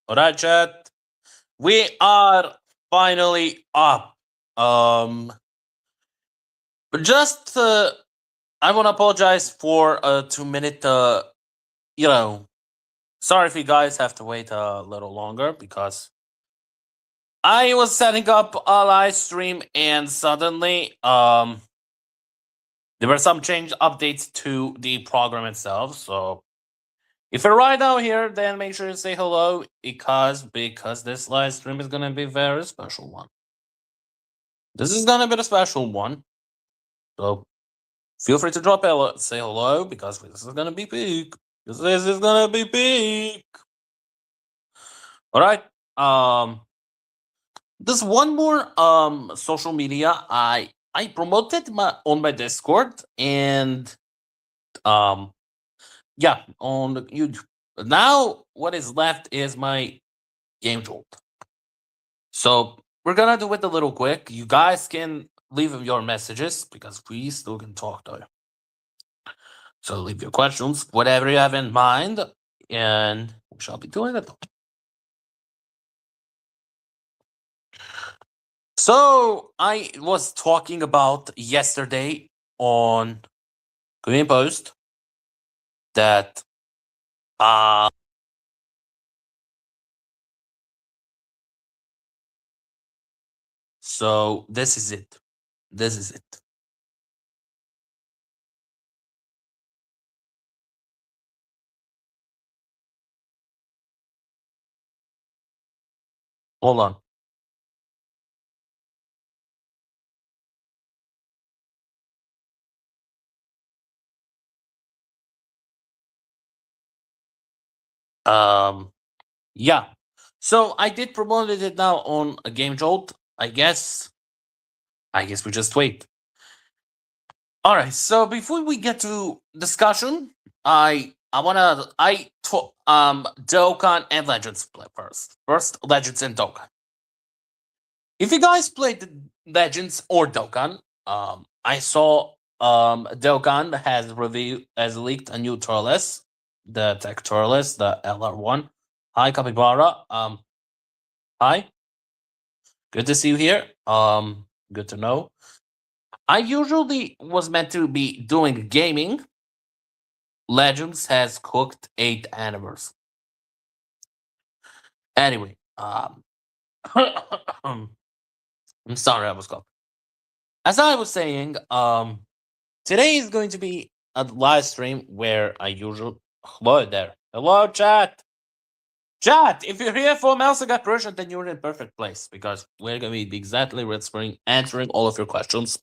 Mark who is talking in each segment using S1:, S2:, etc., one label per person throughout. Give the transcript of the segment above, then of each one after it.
S1: Alright, chat. We are finally up. But just I want to apologize for a 2 minute. You know, sorry if you guys have to wait a little longer because I was setting up a live stream and suddenly there were some change updates to the program itself. So if you're right now here, then make sure to say hello because this live stream is gonna be a very special one. This is gonna be a special one. So feel free to drop a say hello because this is gonna be big. This is gonna be big. All right. There's one more social media I promoted on my Discord and um yeah on YouTube. Now what is left is my game jolt. So we're gonna do it a little quick. You guys can leave your messages because we still can talk though. So leave your questions, whatever you have in mind, and we shall be doing it. So I was talking about yesterday on Korean Post that so this is it. This is it. Hold on. Yeah. So I did promoted it now on a Game Jolt. I guess we just wait. All right. So before we get to discussion, Dokkan and Legends play first. First Legends and Dokkan. If you guys played the Legends or Dokkan, I saw Dokkan has leaked a new Turles, the Tech Turles, the LR1. Hi Capybara. Hi. Good to see you here. Good to know. I usually was meant to be doing gaming. Legends has cooked 8 anniversary. Anyway, I'm sorry I was coughing. As I was saying, today is going to be a live stream where I usually hello there. Hello chat. Chat, if you're here for Mouse Apparition, then you're in a perfect place because we're gonna be exactly answering all of your questions.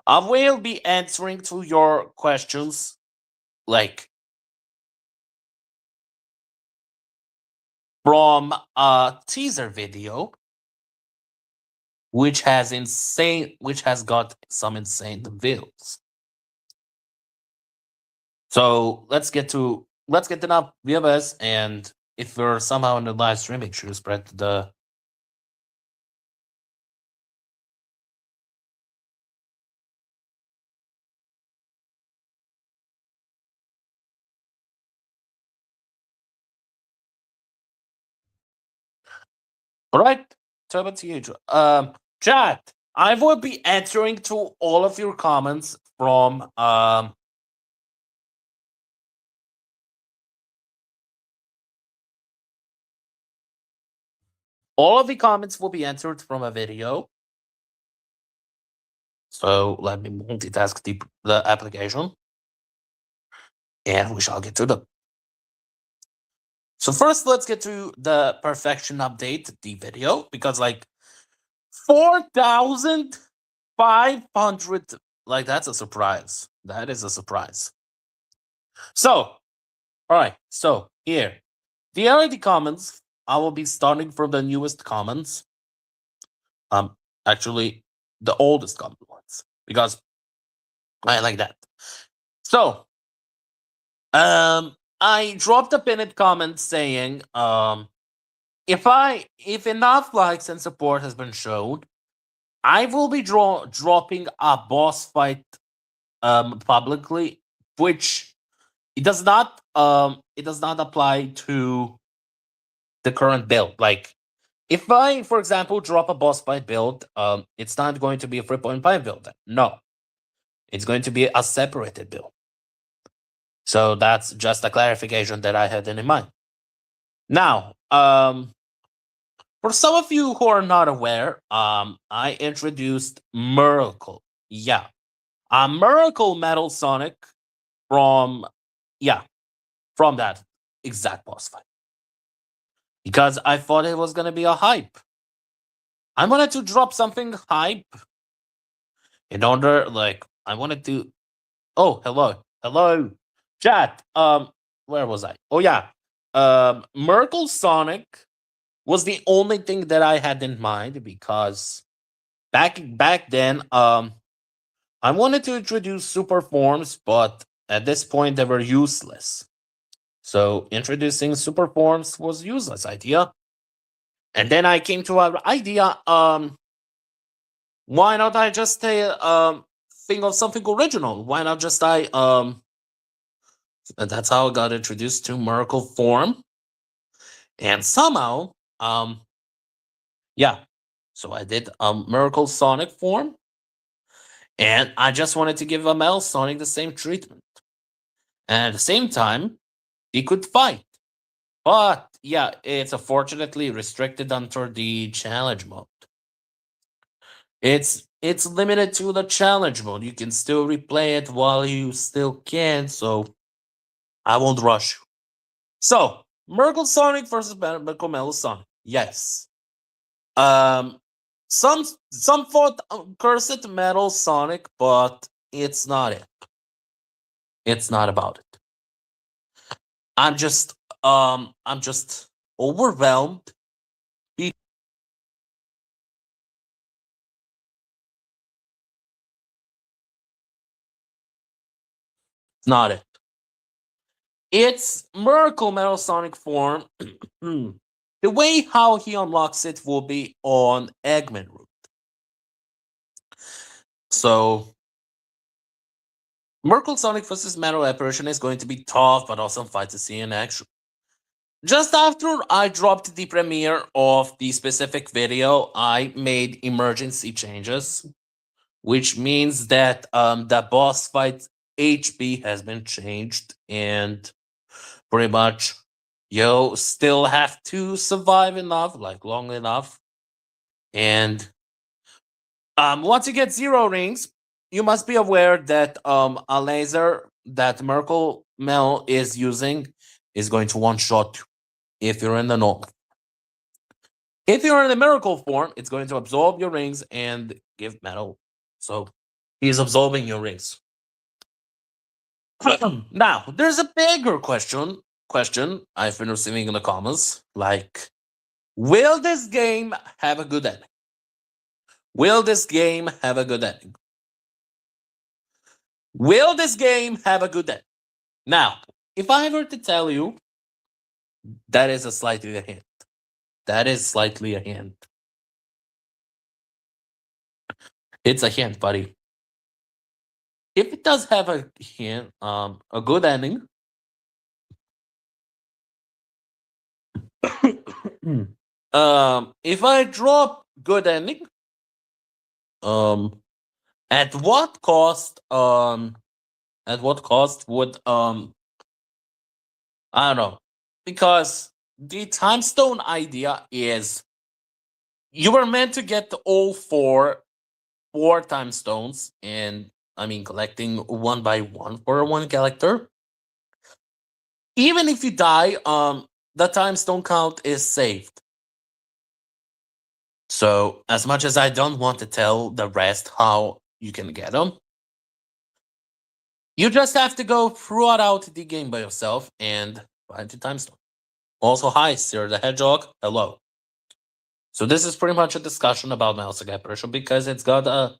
S1: I will be answering to your questions like from a teaser video which has got some insane views. So let's get enough viewers, and if we're somehow in the live stream, make sure to spread the all right. TurboTH. Chat. I will be answering to all of your comments from all of the comments will be answered from a video. So let me multitask the application. And we shall get to them. So first, let's get to the perfection update, the video, because like 4,500, like that's a surprise. That is a surprise. So, all right. So here, the LED comments. I will be starting from the newest comments. Actually, the oldest comment ones because I like that. So, I dropped a pinned comment saying, if enough likes and support has been shown, I will be dropping a boss fight publicly, which it does not apply to the current build. Like, if I, for example, drop a boss fight build, it's not going to be a 3.5 build. Then. No, it's going to be a separated build. So that's just a clarification that I had in mind. Now, for some of you who are not aware, I introduced Miracle. Yeah, a Miracle Metal Sonic from from that exact boss fight because I thought it was gonna be a hype. I wanted to drop something hype in order, like I wanted to. Oh, hello, chat. Where was I? Oh yeah, Miracle Sonic was the only thing that I had in mind because back then, I wanted to introduce super forms, but at this point they were useless. So introducing super forms was useless idea. And then I came to an idea, why not I just think of something original? Why not just and that's how I got introduced to Miracle Form. And somehow, yeah. So I did Miracle Sonic form. And I just wanted to give a Metal Sonic the same treatment. And at the same time, he could fight. But yeah, it's unfortunately restricted under the challenge mode. It's limited to the challenge mode. You can still replay it while you still can, so I won't rush you. So, Miracle Sonic versus Miracle Metal Sonic. Yes. Um some thought Cursed Metal Sonic, but it's not it. It's not about it. I'm just overwhelmed. It's not it. It's Miracle Metal Sonic form. The way how he unlocks it will be on Eggman route. So Miracle Sonic vs. Metal Apparition is going to be tough, but awesome fight to see in action. Just after I dropped the premiere of the specific video, I made emergency changes, which means that the boss fight HP has been changed, and pretty much you still have to survive enough, like long enough. And once you get 0 rings, you must be aware that a laser that Merkle Mel is using is going to one shot you if you're in the normal. If you're in the miracle form, it's going to absorb your rings and give metal. So he's absorbing your rings. Now, there's a bigger question I've been receiving in the comments, like, will this game have a good ending? Will this game have a good ending? Will this game have a good ending? Now, if I were to tell you, that is a slightly a hint. That is slightly a hint. It's a hint, buddy. If it does have a hint, a good ending, if I drop good ending, at what cost? At what cost would I don't know, because the time stone idea is you were meant to get all four time stones, and I mean collecting one by one for one character. Even if you die, the time stone count is saved. So as much as I don't want to tell the rest how you can get them, you just have to go throughout the game by yourself and find the time stone. Also, hi, Sir the Hedgehog. Hello. So this is pretty much a discussion about Mouse Apparition because it's got a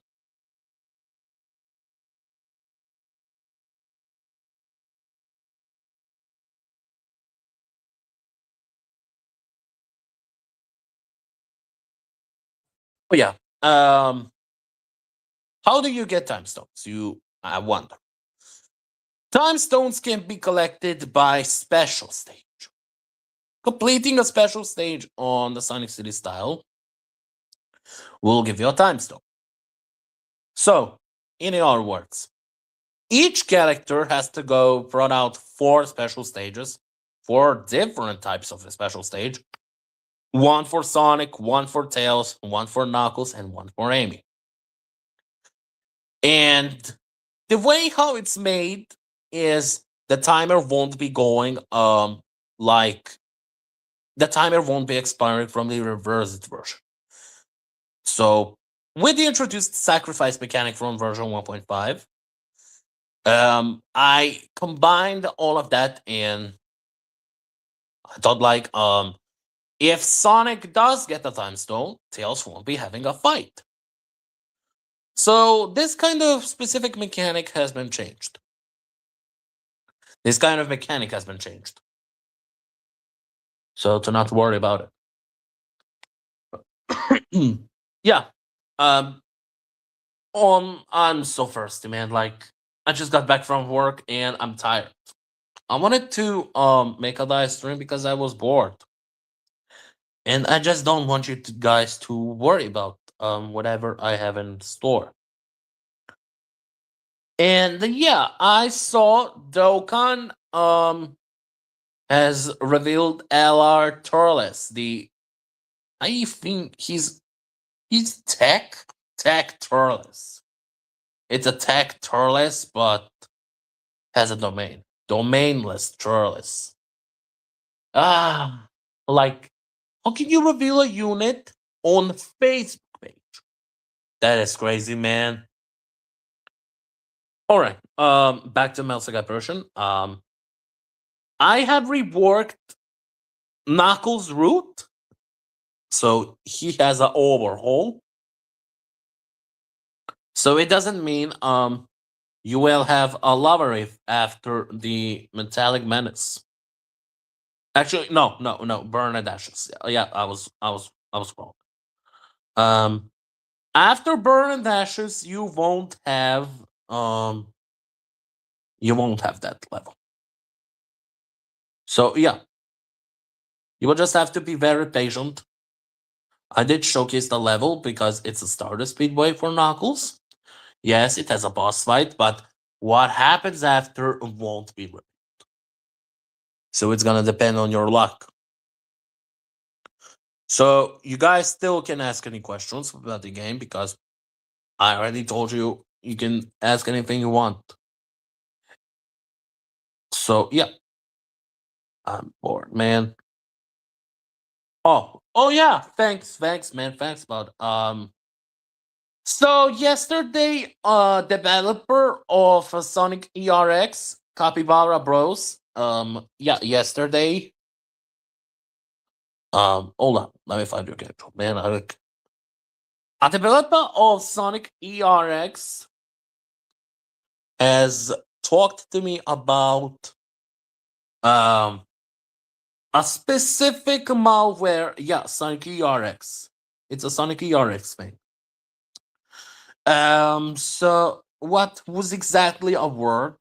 S1: oh yeah. How do you get time stones? I wonder. Time stones can be collected by special stage. completing a special stage on the Sonic City style will give you a time stone. So, in other words, each character has to go run out 4 special stages, 4 different types of a special stage. 1 for Sonic, 1 for Tails, 1 for Knuckles, and 1 for Amy. And the way how it's made is the timer won't be going like the timer won't be expiring from the reversed version. So with the introduced sacrifice mechanic from version 1.5, I combined all of that and I thought like if Sonic does get the time stone, Tails won't be having a fight. So this kind of specific mechanic has been changed. So to not worry about it. Yeah. I'm so thirsty, man. Like I just got back from work and I'm tired. I wanted to make a live stream because I was bored. And I just don't want you guys to worry about whatever I have in store. And yeah, I saw Dokkan has revealed LR Turles. I think he's tech Turles. It's a tech Turles, but has a domain. Domainless Turles. Like how can you reveal a unit on Facebook page? That is crazy, man. All right. Back to Melsaga Apparition. I have reworked Knuckles' route, so he has an overhaul. So it doesn't mean you will have a lava reef after the Metallic Menace. Actually, no, Burn and Ashes. Yeah, I was wrong. After Burn and Ashes, you won't have that level. So yeah, you will just have to be very patient. I did showcase the level because it's a starter speedway for Knuckles. Yes, it has a boss fight, but what happens after won't be revealed. So it's gonna depend on your luck. So you guys still can ask any questions about the game because I already told you you can ask anything you want. So yeah, I'm bored, man. Oh yeah, thanks, man, thanks about So yesterday, developer of Sonic ERX, Capybara Bros. Yeah, yesterday. Hold on, let me find your character, man. A developer of Sonic ERX has talked to me about a specific malware. Yeah, Sonic ERX. It's a Sonic ERX thing. So what was exactly a word?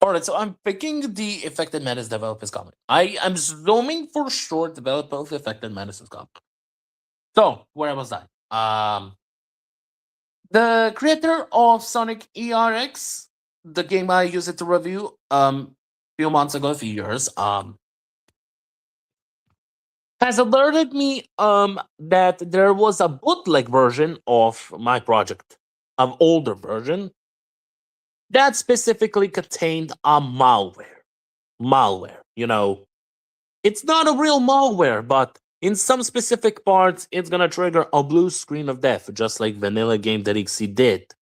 S1: Alright, so I'm picking the Affected Menace developers comment. I am zooming for short developer of Affected Menace comment. So, where was I? The creator of Sonic ERX, the game I used it to review few months ago, a few years, has alerted me that there was a bootleg version of my project, an older version, that specifically contained a malware. It's not a real malware, but in some specific parts, it's gonna trigger a blue screen of death, just like Vanilla Game.exe did.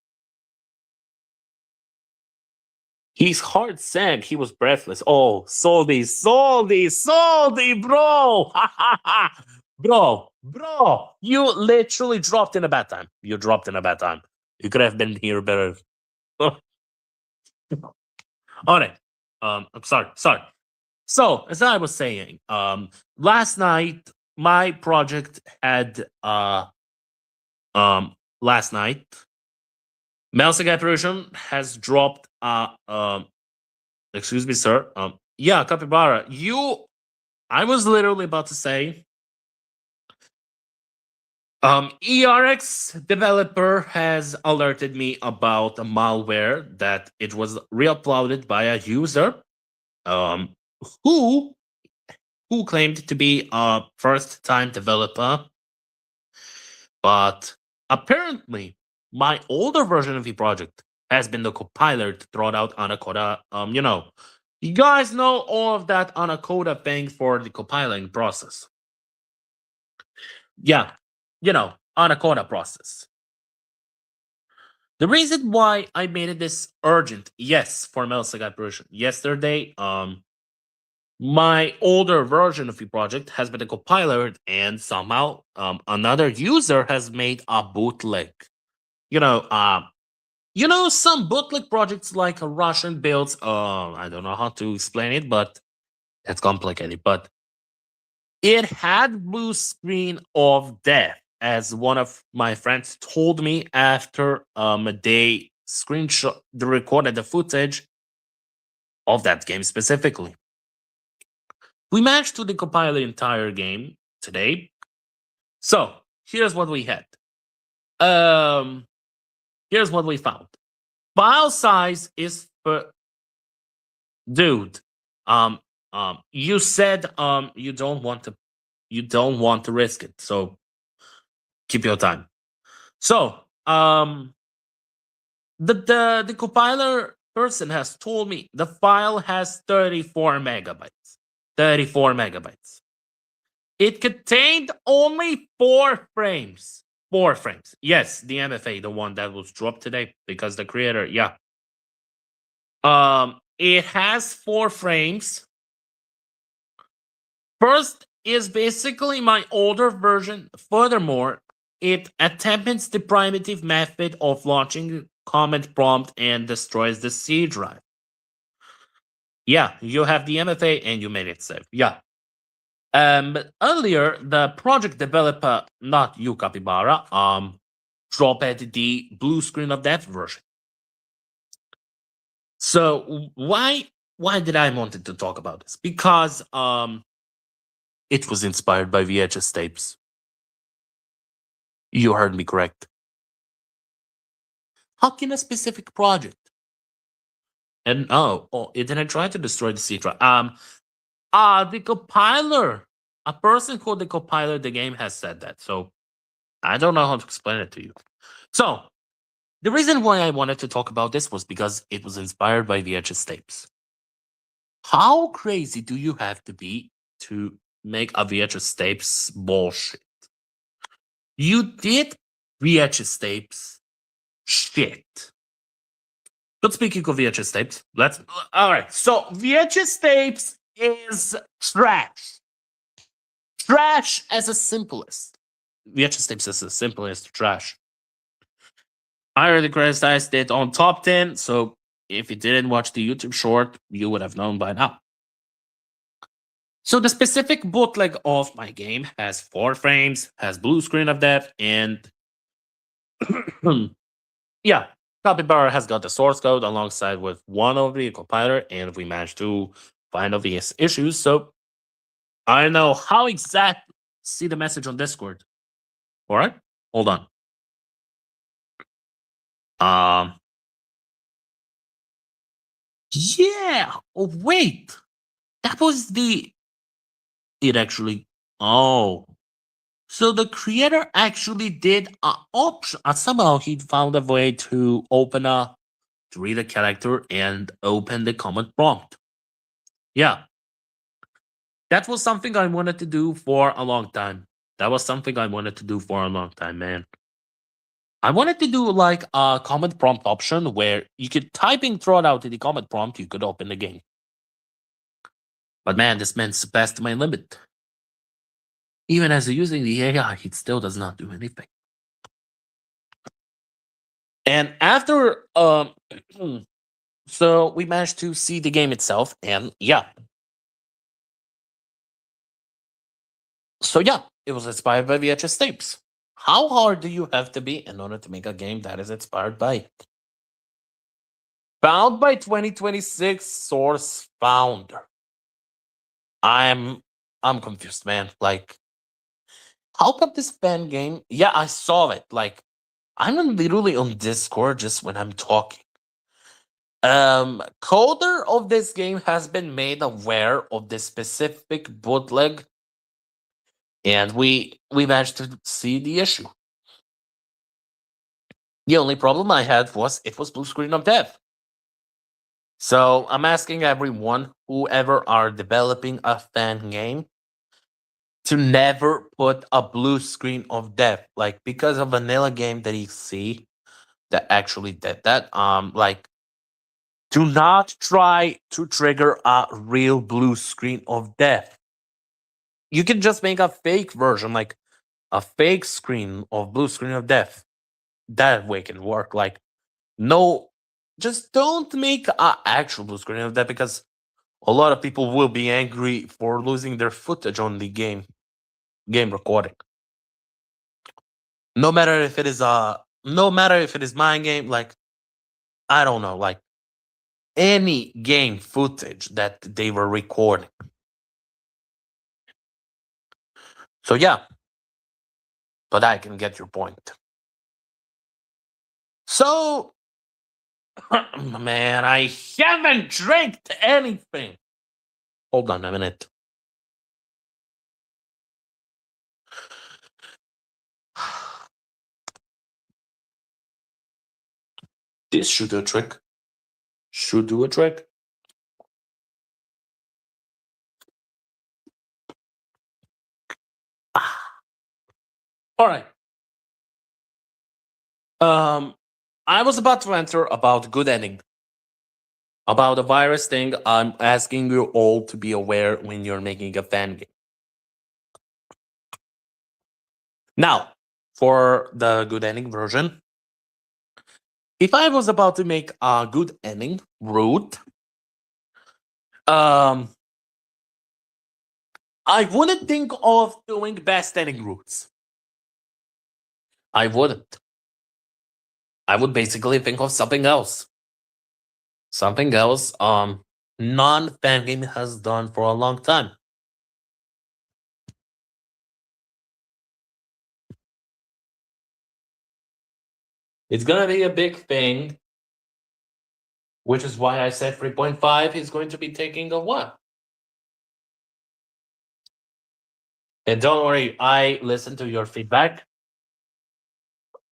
S1: His heart sank. He was breathless. Oh, Soldy, bro! bro! You literally dropped in a bad time. You dropped in a bad time. You could have been here better. All right. I'm sorry. So, as I was saying, last night my project had last night Melsic Apparition has dropped excuse me, sir. Yeah, Capybara, I was literally about to say, ERX developer has alerted me about a malware that it was re-uploaded by a user, um, who claimed to be a first-time developer, but apparently my older version of the project has been the compiler to throw out Anaconda. You guys know all of that Anaconda thing for the compiling process. Yeah, Anaconda process. The reason why I made it this urgent, yes, for Melsic Apparition, yesterday, my older version of the project has been compiled, and somehow another user has made a bootleg. You know, um, some bootleg projects like a Russian builds. I don't know how to explain it, but it's complicated. But it had blue screen of death, as one of my friends told me after they screenshot the recorded the footage of that game specifically. We managed to decompile the entire game today. So here's what we had. Here's what we found. File size is dude. You said you don't want to risk it. So keep your time. So the compiler person has told me the file has 34 megabytes. 34 megabytes. It contained only 4 frames. 4 frames. Yes, the MFA, the one that was dropped today because the creator, yeah. It has 4 frames. First is basically my older version. Furthermore, it attempts the primitive method of launching command prompt and destroys the C drive. Yeah, you have the MFA and you made it safe. Yeah. But earlier, the project developer, not you, Capybara, dropped the blue screen of that version. So why did I wanted to talk about this? Because it was inspired by VHS tapes. You heard me correct. How can a specific project and it didn't try to destroy the C drive? The compiler, a person who the compiler the game has said that. So I don't know how to explain it to you. So the reason why I wanted to talk about this was because it was inspired by VHS tapes. How crazy do you have to be to make a VHS tapes bullshit? You did VHS tapes shit. But speaking of VHS tapes, all right. So VHS tapes is trash. Trash as the simplest. VHS tapes is the simplest trash. I already criticized it on top 10, so if you didn't watch the YouTube short, you would have known by now. So the specific bootleg of my game has 4 frames, has blue screen of death, and yeah, Capybara has got the source code alongside with one of the compiler, and we managed to find obvious issues. So I know how exact. See the message on Discord. All right, hold on. Yeah. Oh wait, that was the. It actually. Oh, so the creator actually did a option. Somehow he found a way to to read a character and open the command prompt. Yeah, that was something I wanted to do for a long time. That was something I wanted to do for a long time, man. I wanted to do like a command prompt option where you could typing throw it out to the command prompt, you could open the game. But man, this man surpassed my limit. Even as using the AI, it still does not do anything. And after so we managed to see the game itself, and yeah. So yeah, it was inspired by VHS tapes. How hard do you have to be in order to make a game that is inspired by it? Found by 2026 source found. I'm I'm confused, man. Like, how come this fan game? Yeah, I saw it. Like, I'm literally on Discord just when I'm talking. Coder of this game has been made aware of this specific bootleg, and we managed to see the issue. The only problem I had was it was blue screen of death. So I'm asking everyone, whoever are developing a fan game, to never put a blue screen of death. Like, because of vanilla game that you see that actually did that. Like, do not try to trigger a real blue screen of death. You can just make a fake version, like a fake screen of blue screen of death. That way can work. Like, no, just don't make a actual blue screen of death, because a lot of people will be angry for losing their footage on the game recording. No matter if it is my game, like, I don't know, like any game footage that they were recording. So yeah, but I can get your point. So man, I haven't drank anything. Hold on a minute. This should do a trick. Should do a trick. All right. I was about to answer about good ending. About the virus thing, I'm asking you all to be aware when you're making a fan game. Now, for the good ending version, if I was about to make a good ending route, um, I wouldn't think of doing best ending routes. I wouldn't. I would basically think of something else. Something else non-fan game has done for a long time. It's gonna be a big thing, which is why I said 3.5 is going to be taking a what? And don't worry, I listened to your feedback.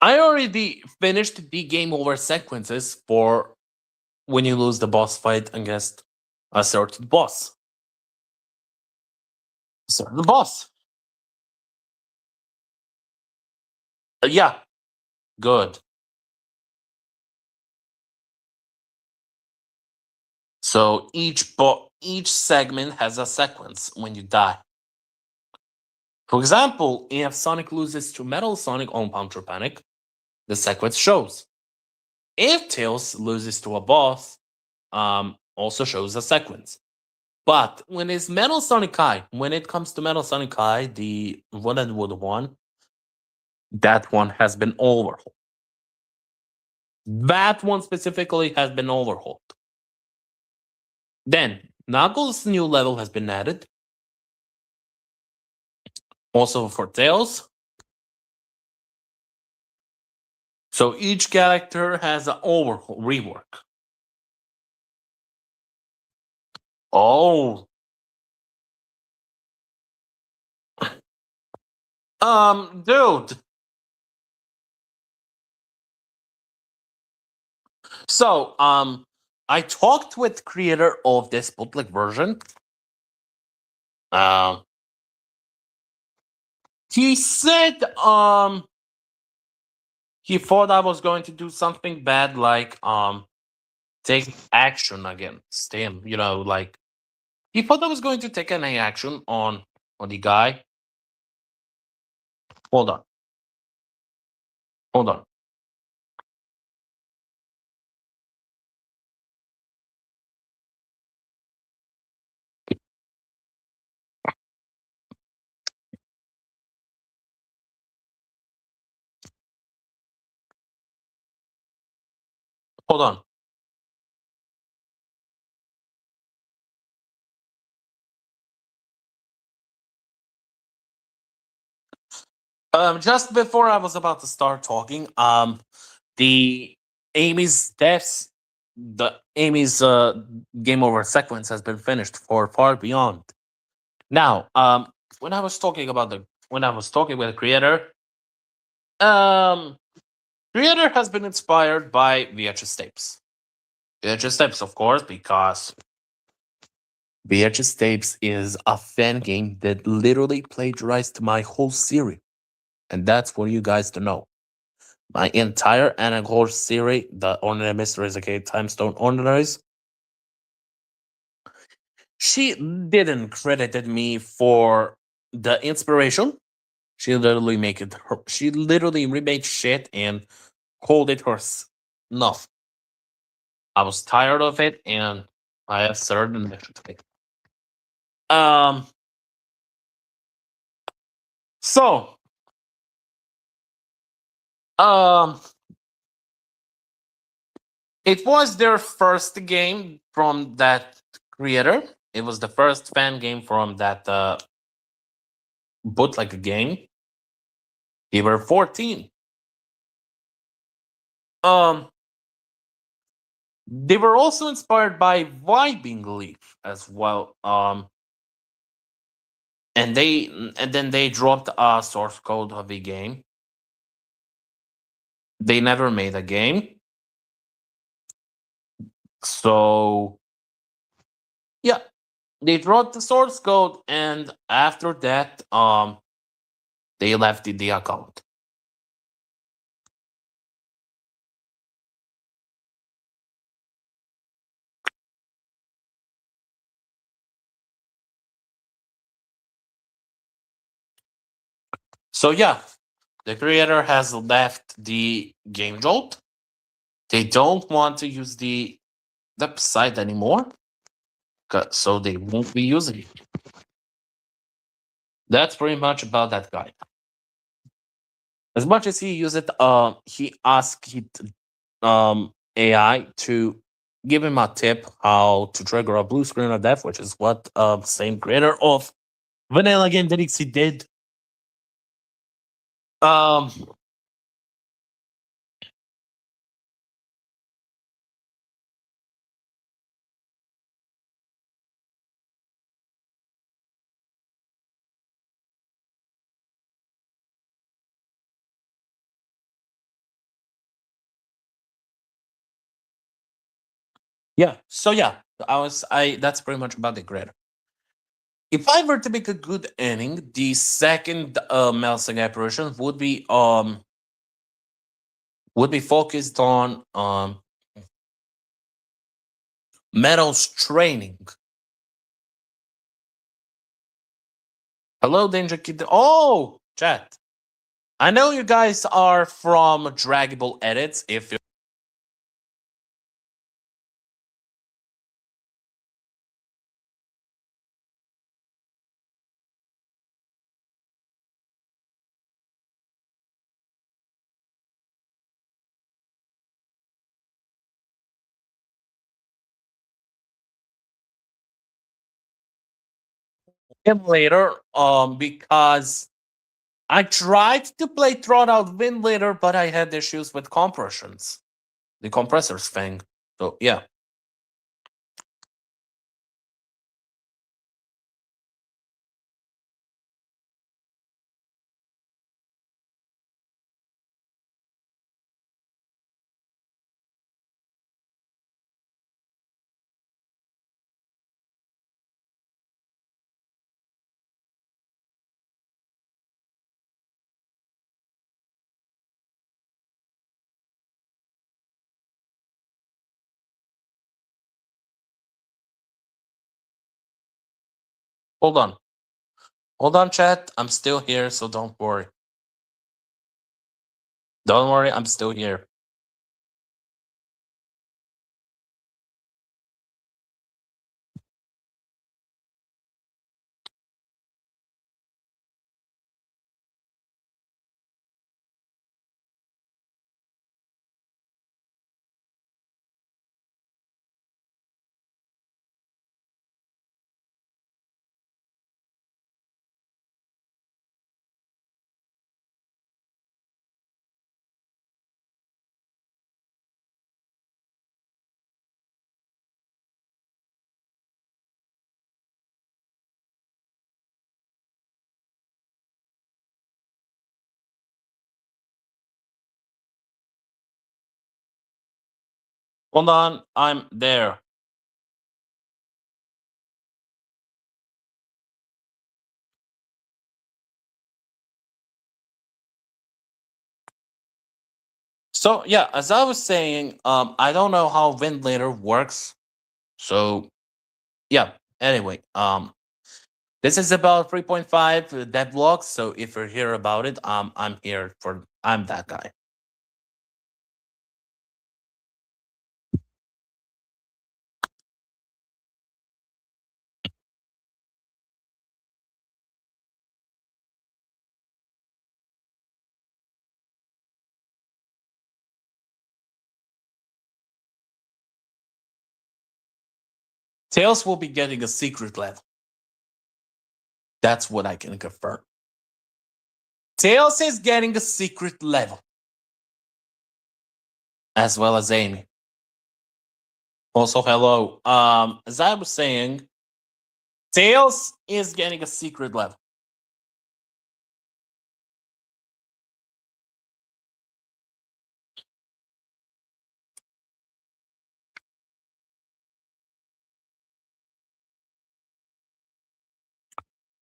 S1: I already finished the game over sequences for when you lose the boss fight against a certain boss. Certain boss. Yeah, good. So each segment has a sequence when you die. For example, if Sonic loses to Metal Sonic on Puncture Panic, the sequence shows. If Tails loses to a boss, also shows a sequence. But when it's Metal Sonic High, when it comes to Metal Sonic High, the Wood and Wood one, that one has been overhauled. That one specifically has been overhauled. Then Knuckles' new level has been added. Also for Tails. So each character has an overhaul rework. Oh. Dude. So, I talked with creator of this bootleg version. Um, he said, he thought I was going to do something bad, like, take action against him. You know, like, he thought I was going to take any action on the guy. Hold on. Hold on. Hold on. Just before I was about to start talking, the Amy's deaths, the Amy's game over sequence has been finished for Far Beyond. Now, when I was talking about when I was talking with the creator, um, creator has been inspired by VHS tapes. VHS tapes, of course, because VHS tapes is a fan game that literally plagiarized my whole series, and that's for you guys to know. My entire Anagor series, the Ordinary Mysteries, okay, Timestone Ordinaries, she didn't credited me for the inspiration. She literally make it her. She literally remade shit and called it hers. No, I was tired of it, and I have certain mission to take. Um. So, um, it was their first game from that creator. It was the first fan game from that bootleg game. They were 14. Um, they were also inspired by Vibing Leaf as well. And then they dropped a source code of the game. They never made a game. So yeah, they dropped the source code, and after that, they left the account. So yeah, the creator has left the game jolt. They don't want to use the website anymore, so they won't be using it. That's pretty much about that guy. As much as he used it, he asked it, AI to give him a tip how to trigger a blue screen of death, which is what same creator of Vanilla Game Dixie did. Um, yeah. So yeah, I that's pretty much about the creator. If I were to make a good ending, the second Melsing apparition would be focused on Metal's training. Hello, Danger Kid. Oh, chat. I know you guys are from Draggable Edits. If you him later, because I tried to play Throttled Wind later, but I had issues with compressions, the compressors thing. So yeah. Hold on. Hold on, chat. I'm still here, so don't worry. Don't worry, I'm still here. Hold on, I'm there. So yeah, as I was saying, I don't know how ventilator works. So yeah. Anyway, this is about 3.5 devlogs. So if you're here about it, I'm here for. I'm that guy. Tails will be getting a secret level. That's what I can confirm. Tails is getting a secret level, as well as Amy. Also, hello. As I was saying, Tails is getting a secret level.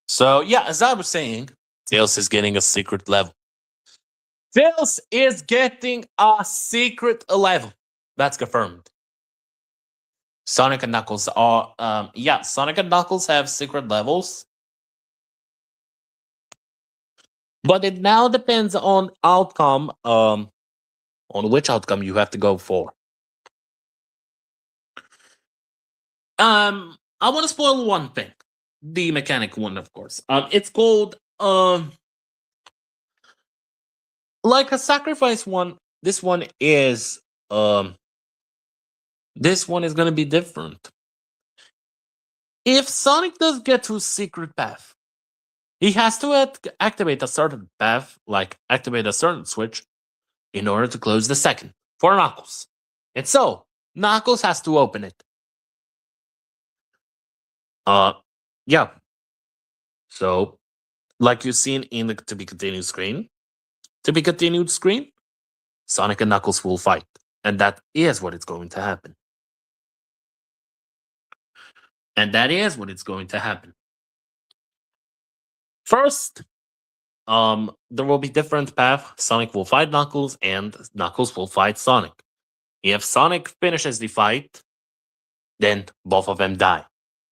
S1: So yeah, as I was saying, Tails is getting a secret level. Tails is getting a secret level. That's confirmed. Sonic and Knuckles are yeah, Sonic and Knuckles have secret levels. But it now depends on outcome, on which outcome you have to go for. I want to spoil one thing. The mechanic one, of course. It's called like a sacrifice one. This one is this one is gonna be different. If Sonic does get to a secret path, he has to activate a certain path, like activate a certain switch, in order to close the second for Knuckles. And so Knuckles has to open it. Yeah. So, like you've seen in the to be continued screen, Sonic and Knuckles will fight, and that is what it's going to happen. And that is what it's going to happen. First, there will be different path. Sonic will fight Knuckles, and Knuckles will fight Sonic. If Sonic finishes the fight, then both of them die.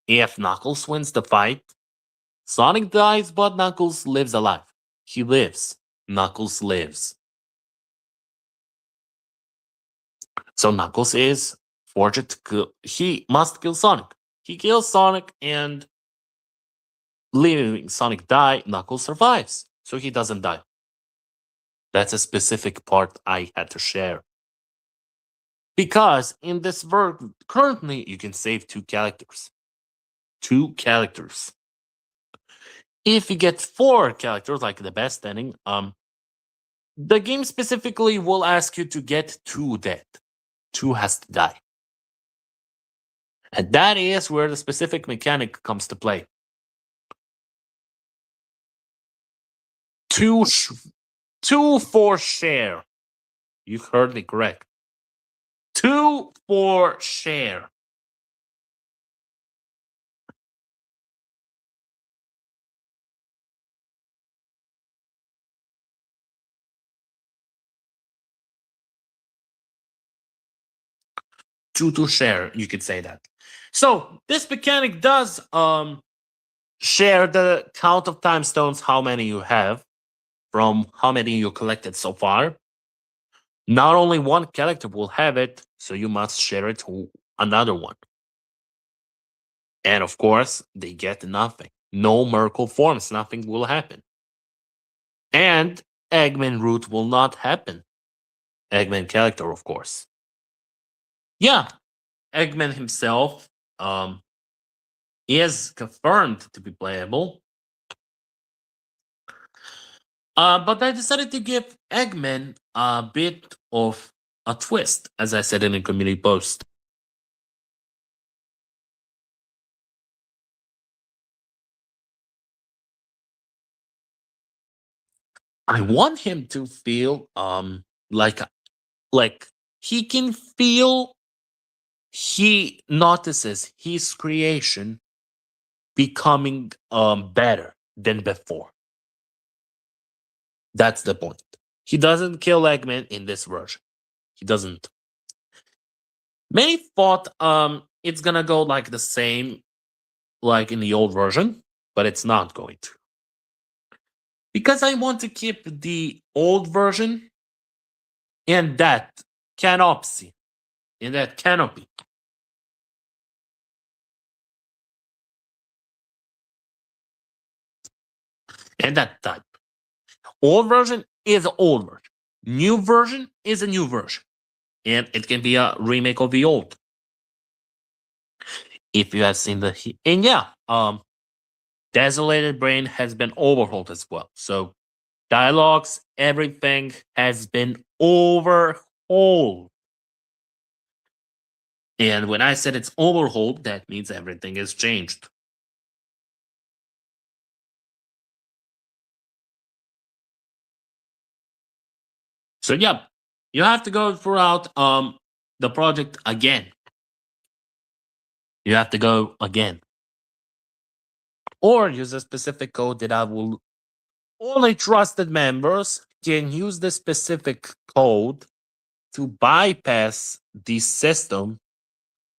S1: If Knuckles wins the fight, Sonic dies, but Knuckles lives alive. He lives. Knuckles lives. So Knuckles is forced to kill. He must kill Sonic. He kills Sonic, and leaving Sonic die, Knuckles survives. So he doesn't die. That's a specific part I had to share. Because in this world, currently, you can save two characters. Two characters. If you get four characters, like the best ending, the game specifically will ask you to get two dead. Two has to die. And that is where the specific mechanic comes to play. Two for share. You heard me correct. Two for share. Two to share, you could say that. So this mechanic does share the count of time stones, how many you have, from how many you collected so far. Not only one character will have it, so you must share it to another one. And of course, they get nothing. No Merkle forms, nothing will happen. And Eggman route will not happen. Eggman character, of course. Yeah, Eggman himself is confirmed to be playable. But I decided to give Eggman a bit of a twist, as I said in a community post. I want him to feel like he can feel he notices his creation becoming better than before. That's the point. He doesn't kill Eggman in this version. He doesn't. Many thought it's gonna go like the same like in the old version, but it's not going to. Because I want to keep the old version and that canopy. In that canopy. And that type. Old version is an old version. New version is a new version. And it can be a remake of the old. If you have seen the and yeah, Desolated Brain has been overhauled as well. So dialogues, everything has been overhauled. And when I said it's overhauled, that means everything has changed. So yeah, you have to go throughout the project again. You have to go again. Or use a specific code that I will only trusted members can use the specific code to bypass the system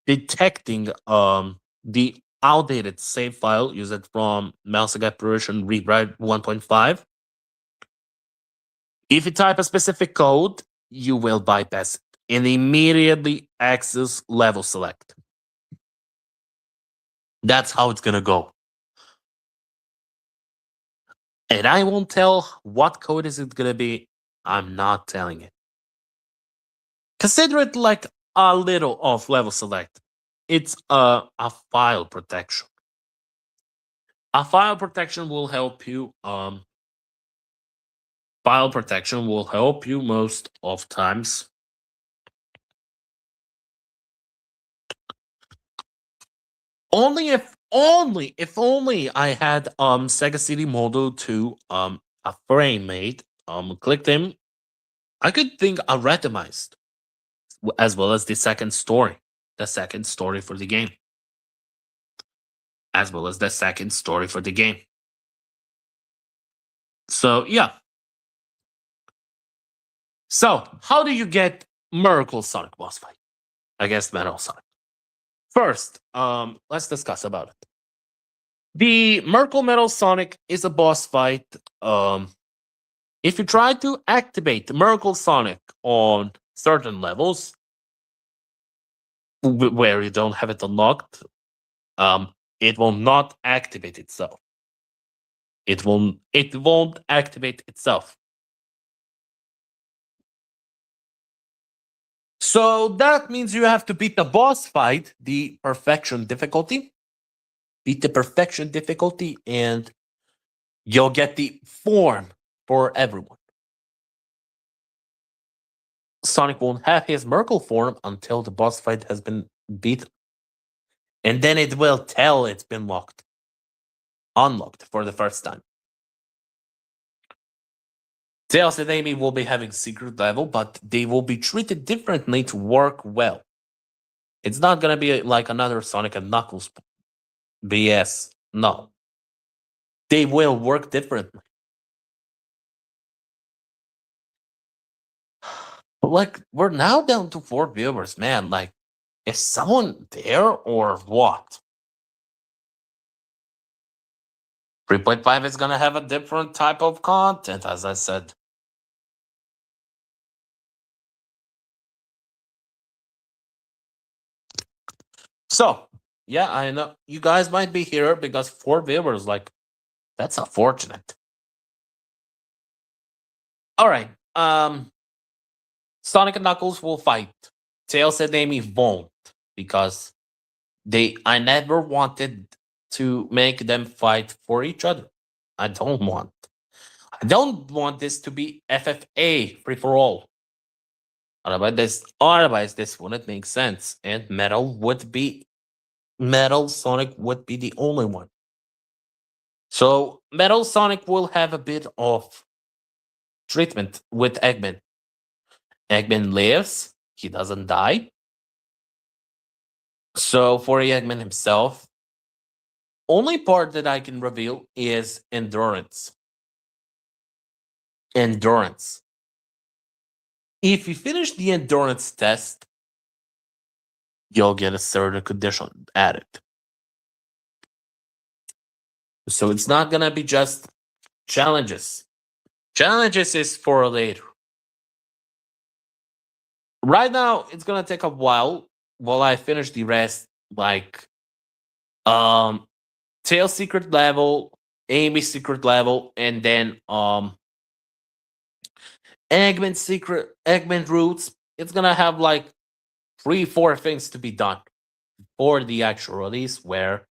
S1: detecting the outdated save file used from Mousing Apparition Rewrite 1.5. If you type a specific code, you will bypass it and immediately access level select. That's how it's gonna go. And I won't tell what code is it gonna be. I'm not telling it. Consider it like a little of level select. It's a file protection. A file protection will help you. File protection will help you most of times. If only I had Sega CD Model 2 a frame mate click them, I could think a randomized as well as the second story for the game. As well as the second story for the game. So yeah. So how do you get Miracle Sonic boss fight against Metal Sonic? First, let's discuss about it. The Miracle Metal Sonic is a boss fight. If you try to activate Miracle Sonic on certain levels where you don't have it unlocked, it will not activate itself. It won't activate itself. So that means you have to beat the boss fight, the perfection difficulty. Beat the perfection difficulty, and you'll get the form for everyone. Sonic won't have his Merkle form until the boss fight has been beaten. And then it will tell it's been unlocked for the first time. Tails and Amy will be having secret level, but they will be treated differently to work well. It's not gonna be like another Sonic and Knuckles BS. No. They will work differently. Like, we're now down to 4 viewers, man. Like, is someone there or what? 3.5 is gonna have a different type of content, as I said. So, yeah, I know you guys might be here because 4 viewers, like, that's unfortunate. All right. Sonic and Knuckles will fight. Tails and Amy won't because I never wanted to make them fight for each other. I don't want this to be FFA free for all. Otherwise this wouldn't make sense, and Metal Sonic would be the only one. So Metal Sonic will have a bit of treatment with Eggman. Eggman lives, he doesn't die. So for Eggman himself, only part that I can reveal is endurance. Endurance. If you finish the endurance test, you'll get a certain condition added. So it's not gonna be just challenges. Challenges is for later. Right now, it's gonna take a while I finish the rest, like Tail secret level, Amy secret level, and then Eggman roots. It's gonna have like 3-4 things to be done for the actual release, where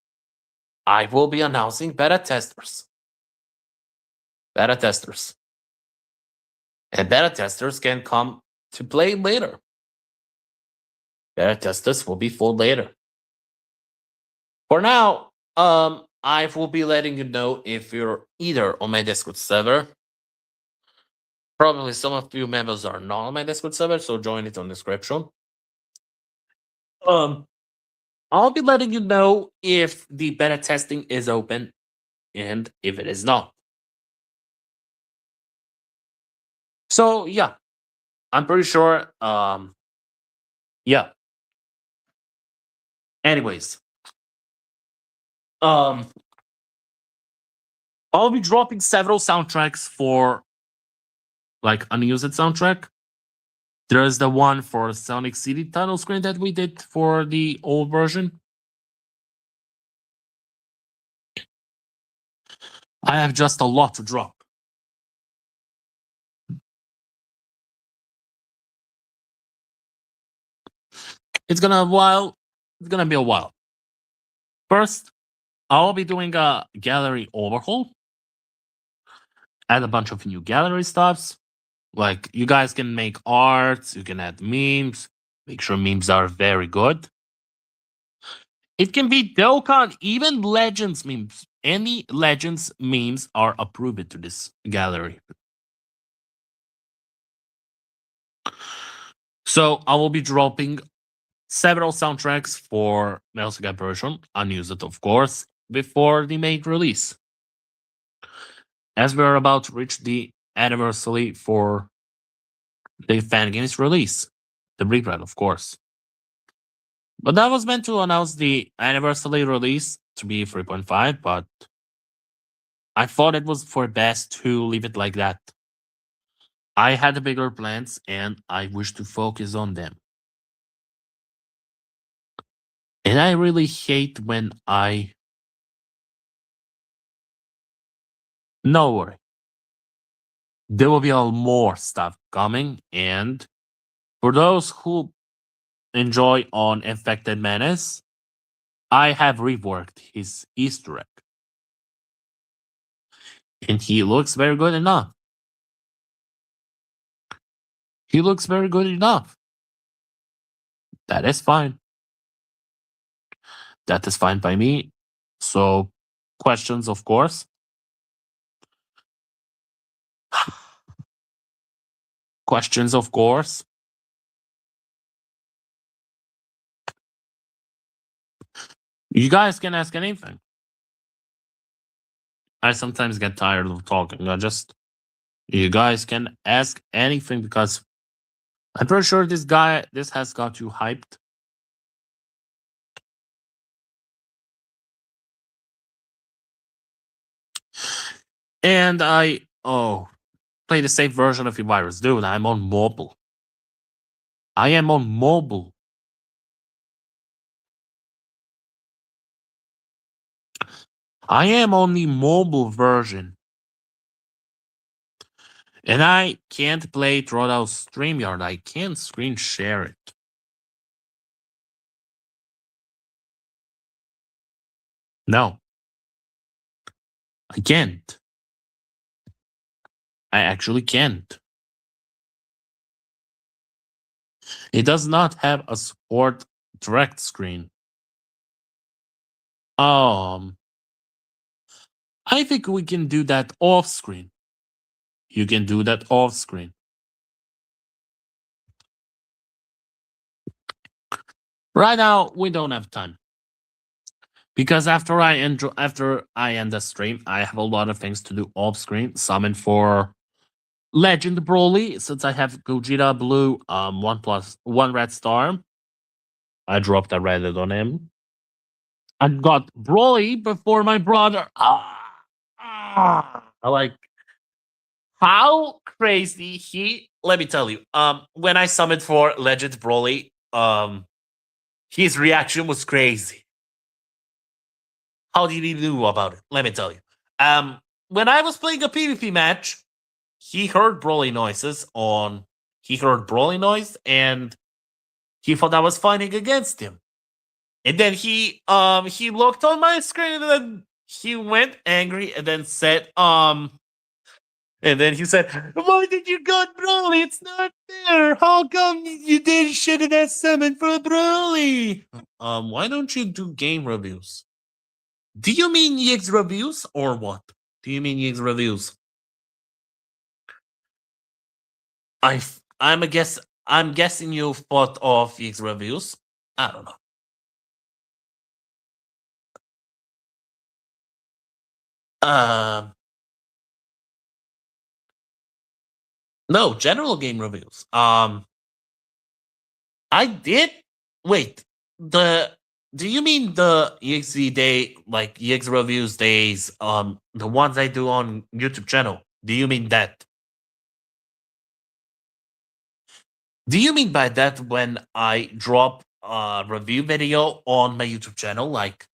S1: I will be announcing beta testers. Beta testers. And beta testers can come to play later. Beta testers will be full later. For now, I will be letting you know if you're either on my Discord server. Probably some of you members are not on my Discord server, so join it on description. I'll be letting you know if the beta testing is open and if it is not. So yeah, I'm pretty sure. Yeah. Anyways, I'll be dropping several soundtracks for like unused soundtrack. There's the one for Sonic City title screen that we did for the old version. I have just a lot to drop. It's gonna be a while. First, I'll be doing a gallery overhaul. Add a bunch of new gallery stuffs. Like, you guys can make arts, you can add memes. Make sure memes are very good. It can be Dokkan, even Legends memes. Any Legends memes are approved to this gallery. So I will be dropping several soundtracks for Metal Gear Apparition, unused of course, before the main release. As we're about to reach the anniversary for the fan games release, the reprint of course. But that was meant to announce the anniversary release to be 3.5, but I thought it was for best to leave it like that. I had bigger plans and I wish to focus on them. And I really hate when no worry. There will be a more stuff coming, and for those who enjoy on Infected Menace, I have reworked his Easter egg. And he looks very good enough. He looks very good enough. That is fine. That is fine by me. So, questions, of course. Questions, of course. You guys can ask anything. I sometimes get tired of talking. You guys can ask anything because I'm pretty sure this has got you hyped. And play the safe version of your virus. Dude, I'm on mobile. I am on mobile. I am on the mobile version. And I can't play it throughout StreamYard. I can't screen share it. No. I can't. I actually can't. It does not have a support direct screen. I think we can do that off screen. You can do that off screen. Right now, we don't have time because after I end the stream, I have a lot of things to do off screen. Summon for Legend Broly, since I have Gogeta Blue, 1+1 red star. I dropped a Reddit on him. I got Broly before my brother. Like how crazy he. Let me tell you. When I summoned for Legend Broly, his reaction was crazy. How did he know about it? Let me tell you. When I was playing a PvP match, he heard Broly noises on. He heard Broly noise and he thought I was fighting against him. And then he looked on my screen and then he went angry and then said and then he said, "Why did you got Broly? It's not fair. How come you did shouldn't have summoned for Broly?" Why don't you do game reviews? Do you mean EX reviews or what? Do you mean EX reviews? I'm guessing you thought of EX reviews. I don't know. Um no, general game reviews. I did wait. The Do you mean the EXE day, like EX reviews days, the ones I do on YouTube channel? Do you mean that? Do you mean by that when I drop a review video on my YouTube channel, like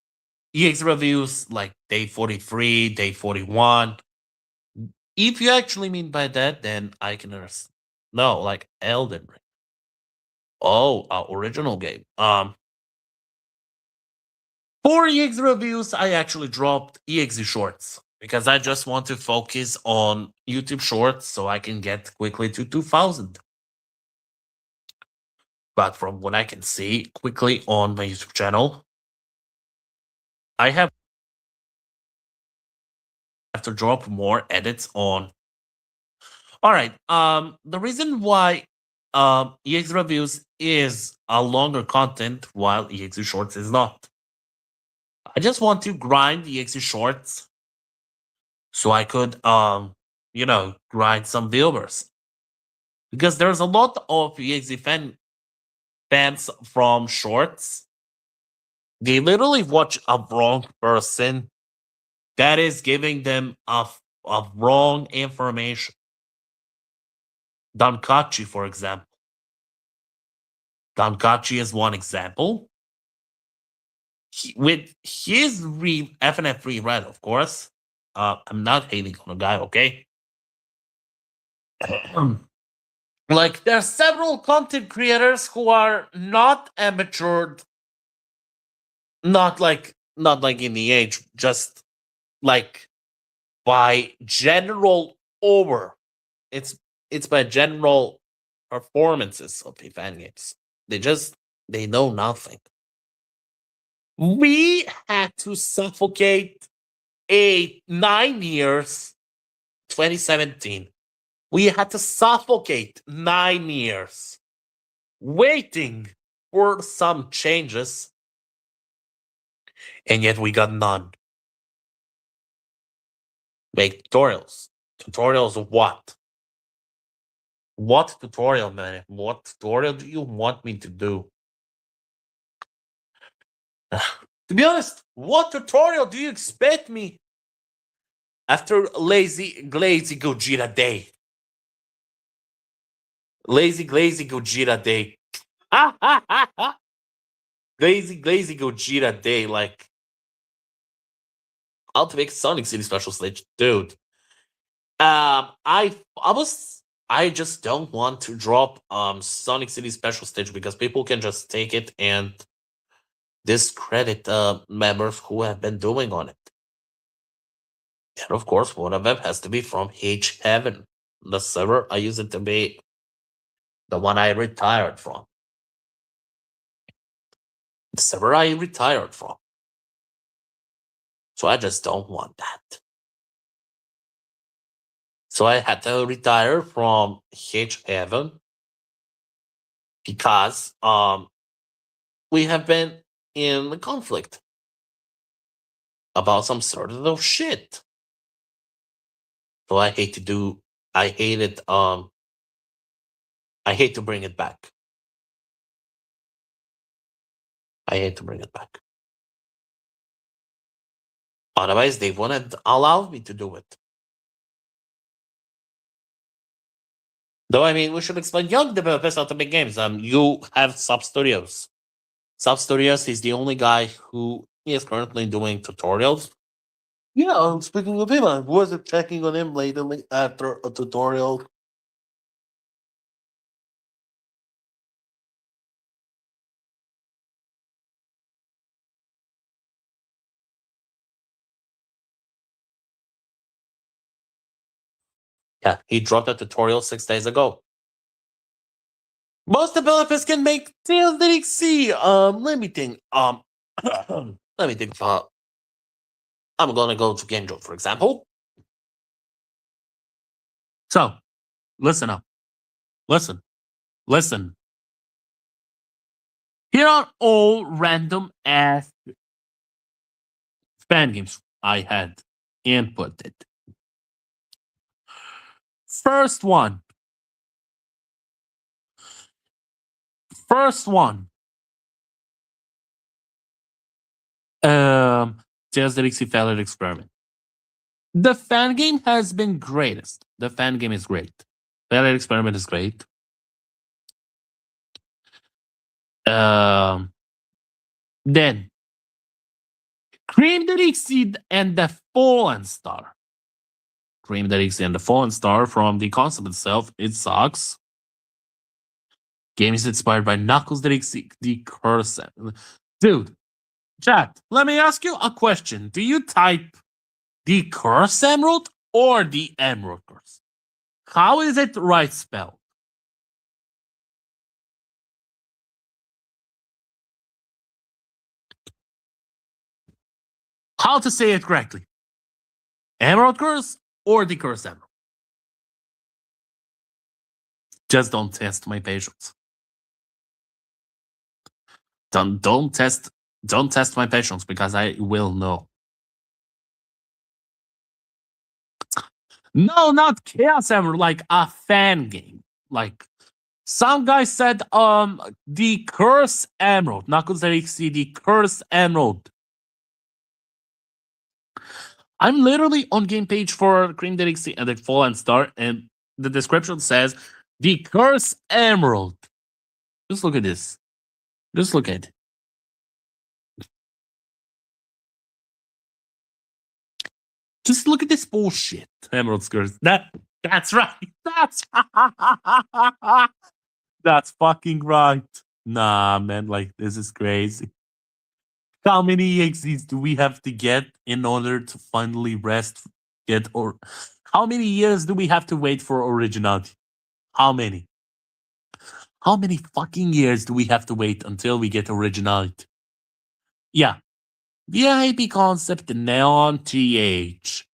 S1: EX reviews, like day 43, day 41? If you actually mean by that, then I can understand. No, like Elden Ring. Oh, original game. For EX reviews, I actually dropped EXE shorts because I just want to focus on YouTube shorts so I can get quickly to 2000. But from what I can see quickly on my YouTube channel, I have to drop more edits on. All right. The reason why EX reviews is a longer content while EXE shorts is not. I just want to grind EXE shorts so I could grind some viewers. Because there's a lot of EXE fans from shorts. They literally watch a wrong person that is giving them a wrong information. Dankachi, for example. Dankachi is one example. With his FNF red, of course. I'm not hating on the guy, okay? Like, there are several content creators who are not amateur, not like in the age, just like by general over. It's by general performances of the fan games. They know nothing. We had to suffocate 9 years, 2017. We had to suffocate 9 years waiting for some changes, and yet we got none. Make tutorials. Tutorials of what? What tutorial, man? What tutorial do you want me to do? To be honest, what tutorial do you expect me after lazy Gogeta day? Lazy Gogeta day. Lazy Gogeta day. Like, I'll take Sonic City special stage, dude. I just don't want to drop Sonic City special stage because people can just take it and discredit members who have been doing on it. And of course, one of them has to be from H Heaven, the server I use it to be the one I retired from. The server I retired from. So I just don't want that. So I had to retire from H Heaven because we have been in conflict about some sort of shit. So I hate to do. I hate it. I hate to bring it back. I hate to bring it back. Otherwise, they wouldn't allow me to do it. Though, I mean, we should explain young developers how to make games. You have Sub Studios. Sub Studios is the only guy who is currently doing tutorials. Yeah, speaking of him, I was checking on him lately after a tutorial. Yeah, he dropped a tutorial 6 days ago. Most developers can make Tales that exceed. Let me think. Let me think. I'm gonna go to Genjo, for example. So, listen up. Listen. Here are all random ass fan games I had inputted. First one. Tales that exceed failed experiment. The fan game has been greatest. The fan game is great. Failed experiment is great. Then Cream the Exceed and the Fallen Star. Cream the Exceed and the Fallen Star from the concept itself, it sucks. Game is inspired by Knuckles that Exceed the Curse. Dude, chat, let me ask you a question. Do you type the Curse Emerald or the Emerald Curse? How is it right spelled? How to say it correctly? Emerald Curse or the Curse Emerald? Just don't test my patience. Don't test my patience because I will know. No, not Chaos Emerald, like a fan game. Like some guy said, the Curse Emerald. Knuckles XC, the Curse Emerald. I'm literally on game page for Cream DXC and the Fallen Star, and the description says the Curse Emerald. Just look at this. Just look at it. Just look at this bullshit. Emerald Curse. That's right. That's fucking right. Nah, man, like this is crazy. How many EXEs do we have to get in order to finally or how many years do we have to wait for originality? How many? How many fucking years do we have to wait until we get originality? Yeah. VIP concept Neon TH.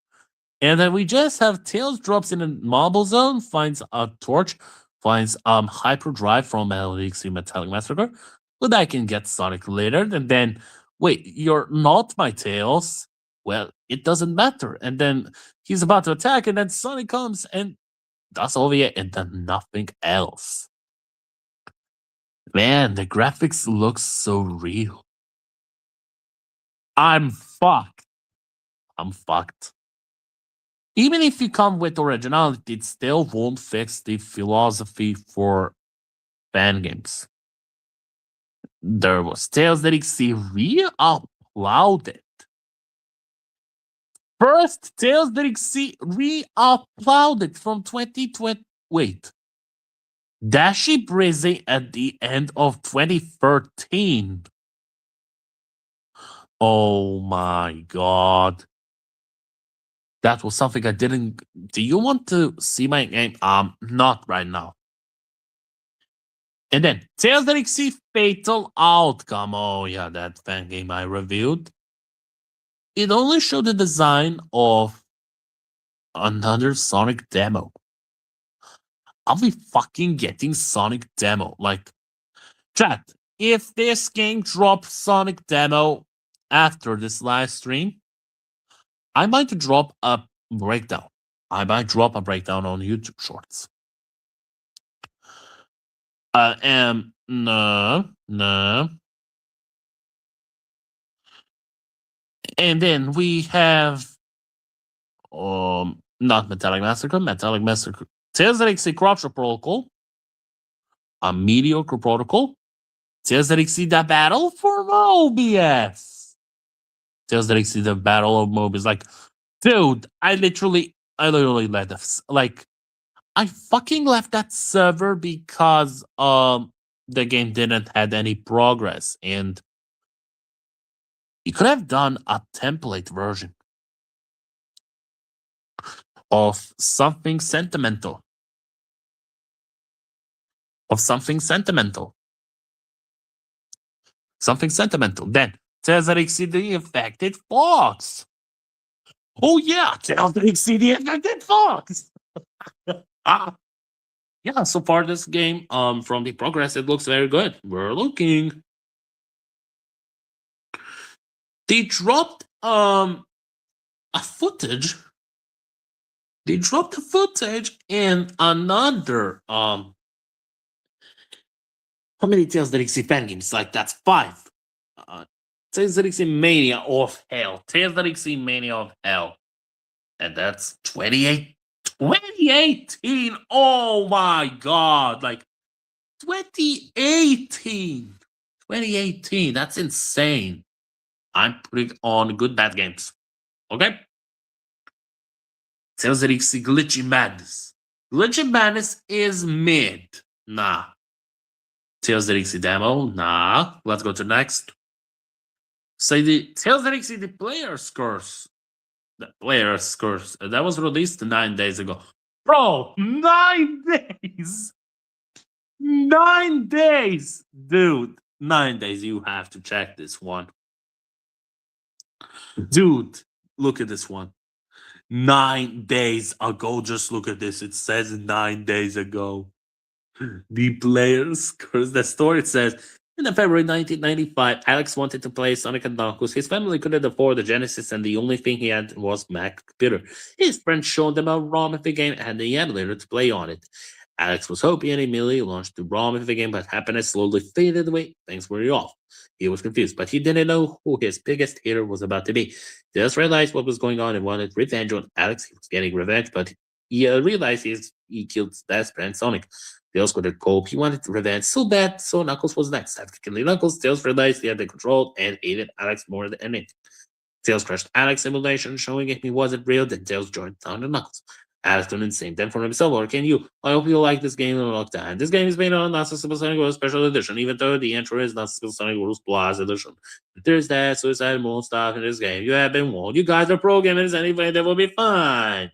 S1: And then we just have Tails drops in a marble zone, finds a torch, finds hyperdrive from Elixir Metallic Massacre, but I can get Sonic later, and then wait, you're not my Tails. Well, it doesn't matter. And then he's about to attack, and then Sonic comes and does all the and then nothing else. Man, the graphics look so real. I'm fucked. Even if you come with originality, it still won't fix the philosophy for fan games. There was Tales that XC re-uploaded. First Tales that XC re-uploaded from 2020. Wait. Dashi Brizzy at the end of 2013. Oh my god. That was something I didn't. Do you want to see my game? Not right now. And then Tales that Exceed Fatal Outcome. Oh yeah, that fan game I reviewed. It only showed the design of another Sonic demo. I'll be fucking getting Sonic demo. Like, chat, if this game drops Sonic demo after this live stream, I might drop a breakdown. I might drop a breakdown on YouTube Shorts. No. And then we have not Metallic Massacre. Tales that exceed Corruption Protocol, a mediocre protocol. Tales that exceed the battle for Mobius. Tales that exceed the battle of Mobius. Like, dude, I literally left this. Like, I fucking left that server because the game didn't had any progress, and you could have done a template version of something sentimental. Something sentimental. Then Tales that exceed the infected fox. Oh yeah, Tales that exceed the infected fox. Yeah, so far this game, from the progress, it looks very good. We're looking. They dropped a footage. They dropped the footage in another how many Tales that exceed fan games? Like, that's 5. Tales that exceed Mania of Hell. Tales that exceed Mania of Hell. And that's 2018. Oh my god. Like, 2018. 2018. That's insane. I'm putting on good bad games. Okay? Tales that exceed Glitchy Madness. Glitchy Madness is mid. Nah. Tales that exceed demo. Nah. Let's go to next. Say the Tales that exceed the Player's Curse. The Player's Curse. That was released 9 days ago. Bro, 9 days. 9 days. Dude, 9 days. You have to check this one. Dude, look at this one. 9 days ago. Just look at this. It says 9 days ago. The Player's Curse. The story says, in February 1995, Alex wanted to play Sonic and Knuckles. His family couldn't afford the Genesis, and the only thing he had was Mac computer. His friend showed him a ROM of the game and the emulator to play on it. Alex was hoping and immediately launched the ROM of the game, but happiness slowly faded away. Things were off. He was confused, but he didn't know who his biggest hitter was about to be. He just realized what was going on and wanted revenge on Alex. He was getting revenge, but he realized he killed his best friend Sonic. Tails couldn't cope. He wanted revenge so bad, so Knuckles was next. After killing Knuckles, Tails realized he had the control and hated Alex more than anything. Tails crushed Alex's simulation, showing him he wasn't real. Then Tails joined down to Knuckles. Alex went insane. Then for himself, or can you? I hope you like this game in a long time. This game is made on Not Super Sonic Wars Special Edition, even though the intro is Not Super Sonic Wars Plus Edition. There's that suicide mode stuff in this game. You have been warned. You guys are pro gamers anyway, that will be fine.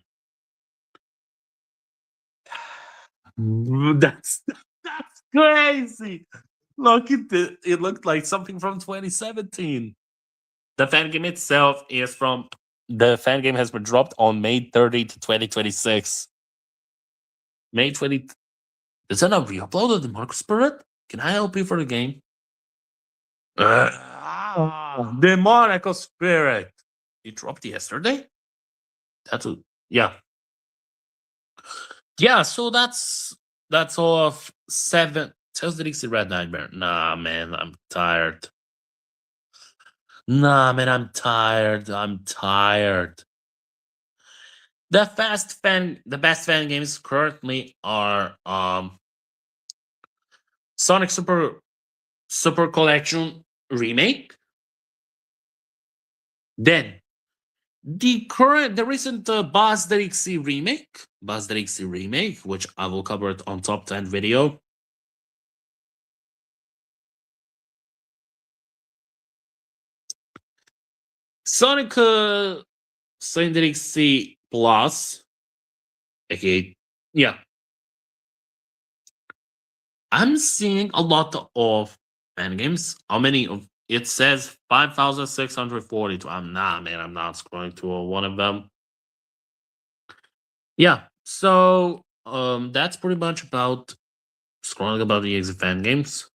S1: That's crazy. Look at this. It looked like something from 2017. The fan game itself is from the fan game has been dropped on May 30th, 2026. May 20th. Is that not re-uploaded the Mark Spirit? Can I help you for the game? The Monaco Spirit. It dropped yesterday? Yeah. Yeah, so that's all of 7. Tales that exceed Red Nightmare. Nah, man, I'm tired. I'm tired. The best fan games currently are Sonic Super Collection Remake. Then the recent Buzz DXC remake, which I will cover it on top 10 video. Sonic DXC Plus. Okay, yeah. I'm seeing a lot of fan games. How many of it says 5,642. I'm not scrolling to one of them. Yeah, so that's pretty much about scrolling about the exit fan games.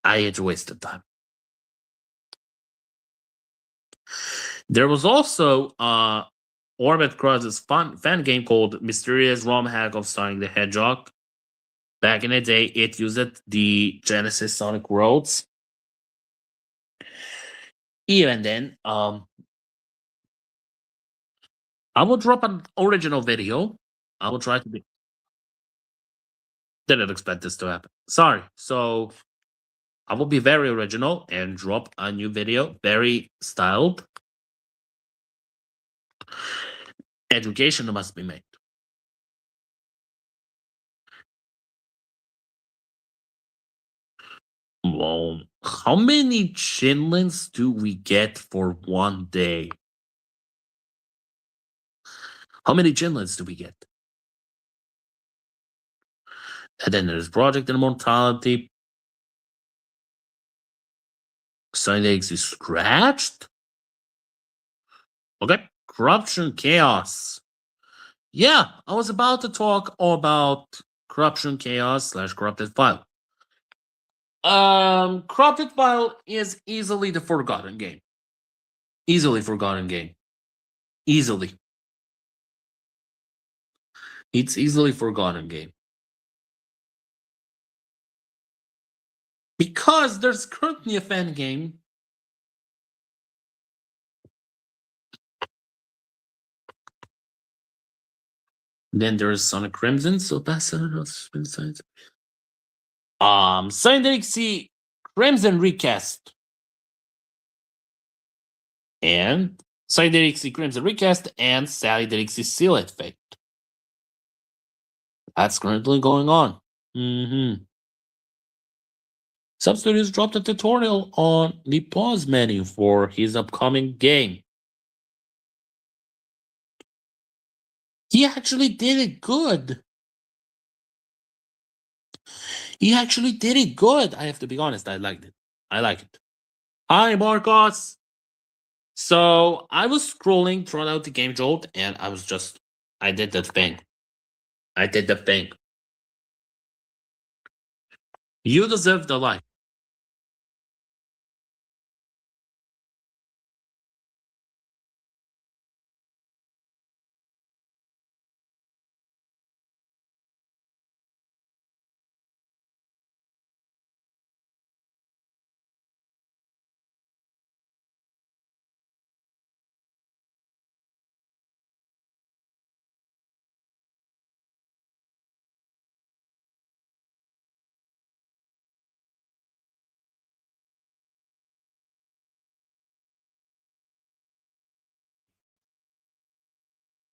S1: I wasted time. There was also Orbit Cross's fan game called Mysterious ROM Hack of Sonic the Hedgehog. Back in the day, it used the Genesis Sonic Worlds. Even then, I will drop an original video. I will try to be. Didn't expect this to happen. Sorry. So I will be very original and drop a new video, very styled. Education must be made. Well, how many chinlins do we get for one day? How many chinlins do we get? And then there's Project Immortality. Syndex is scratched. Okay. Corruption Chaos. Yeah, I was about to talk about Corruption Chaos / Corrupted File. Corrupted File is easily the forgotten game. Easily forgotten game. Easily. It's easily forgotten game. Because there's currently a fan game. Then there's Sonic Crimson, so that's besides. Sonic C Crimson Recast. And Sonic C Crimson Recast and Sally Dixie Sealed Fate. That's currently going on. Substudios dropped a tutorial on the pause menu for his upcoming game. He actually did it good. He actually did it good. I have to be honest, I liked it. I like it. Hi, Marcos. So I was scrolling throughout the game jolt, and I did the thing. I did the thing. You deserve the life.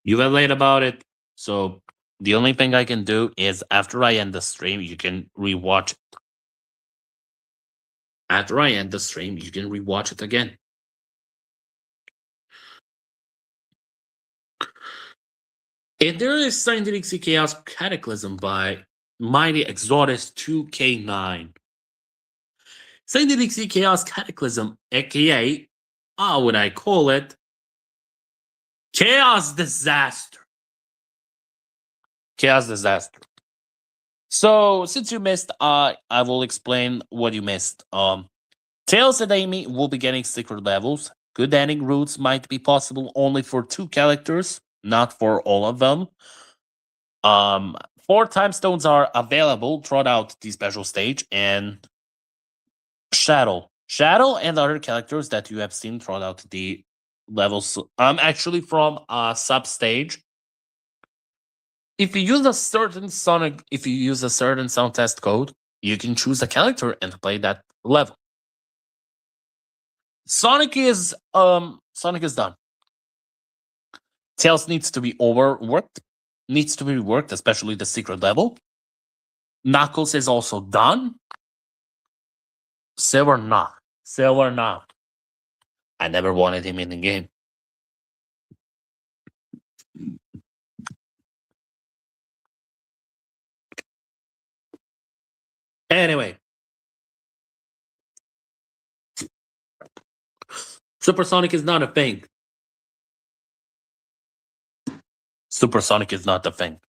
S1: You were late about it. So the only thing I can do is after I end the stream, you can rewatch it. After I end the stream, you can rewatch it again. If there is Scientific Chaos Cataclysm by Mighty Exodus 2K9. Scientific Chaos Cataclysm, aka, how would I call it? Chaos Disaster. Chaos Disaster. So, since you missed, I will explain what you missed. Tails and Amy will be getting secret levels. Good ending routes might be possible only for 2 characters, not for all of them. 4 time stones are available throughout the special stage, and Shadow and other characters that you have seen throughout the levels. Actually from a sub stage. If you use a certain sound test code, you can choose a character and play that level. Sonic is done. Tails needs to be reworked, especially the secret level. Knuckles is also done. Silver not. I never wanted him in the game. Anyway. Supersonic is not a thing. Supersonic is not a thing.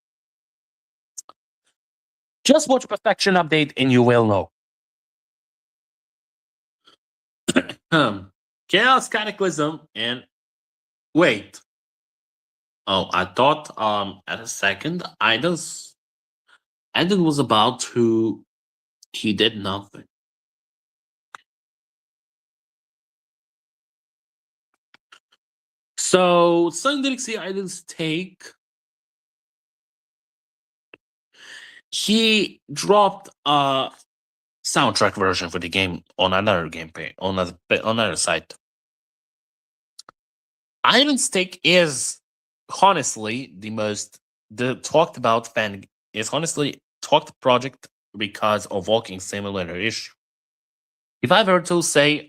S1: Just watch Perfection Update and you will know. Chaos Cataclysm and wait. Oh, I thought at a second Aiden was about to he did nothing. So Sun didn't see Aiden's take. He dropped a soundtrack version for the game on another game page on another site. Aiden's take is honestly the talked about fan is honestly talked project because of walking similar issue. If I were to say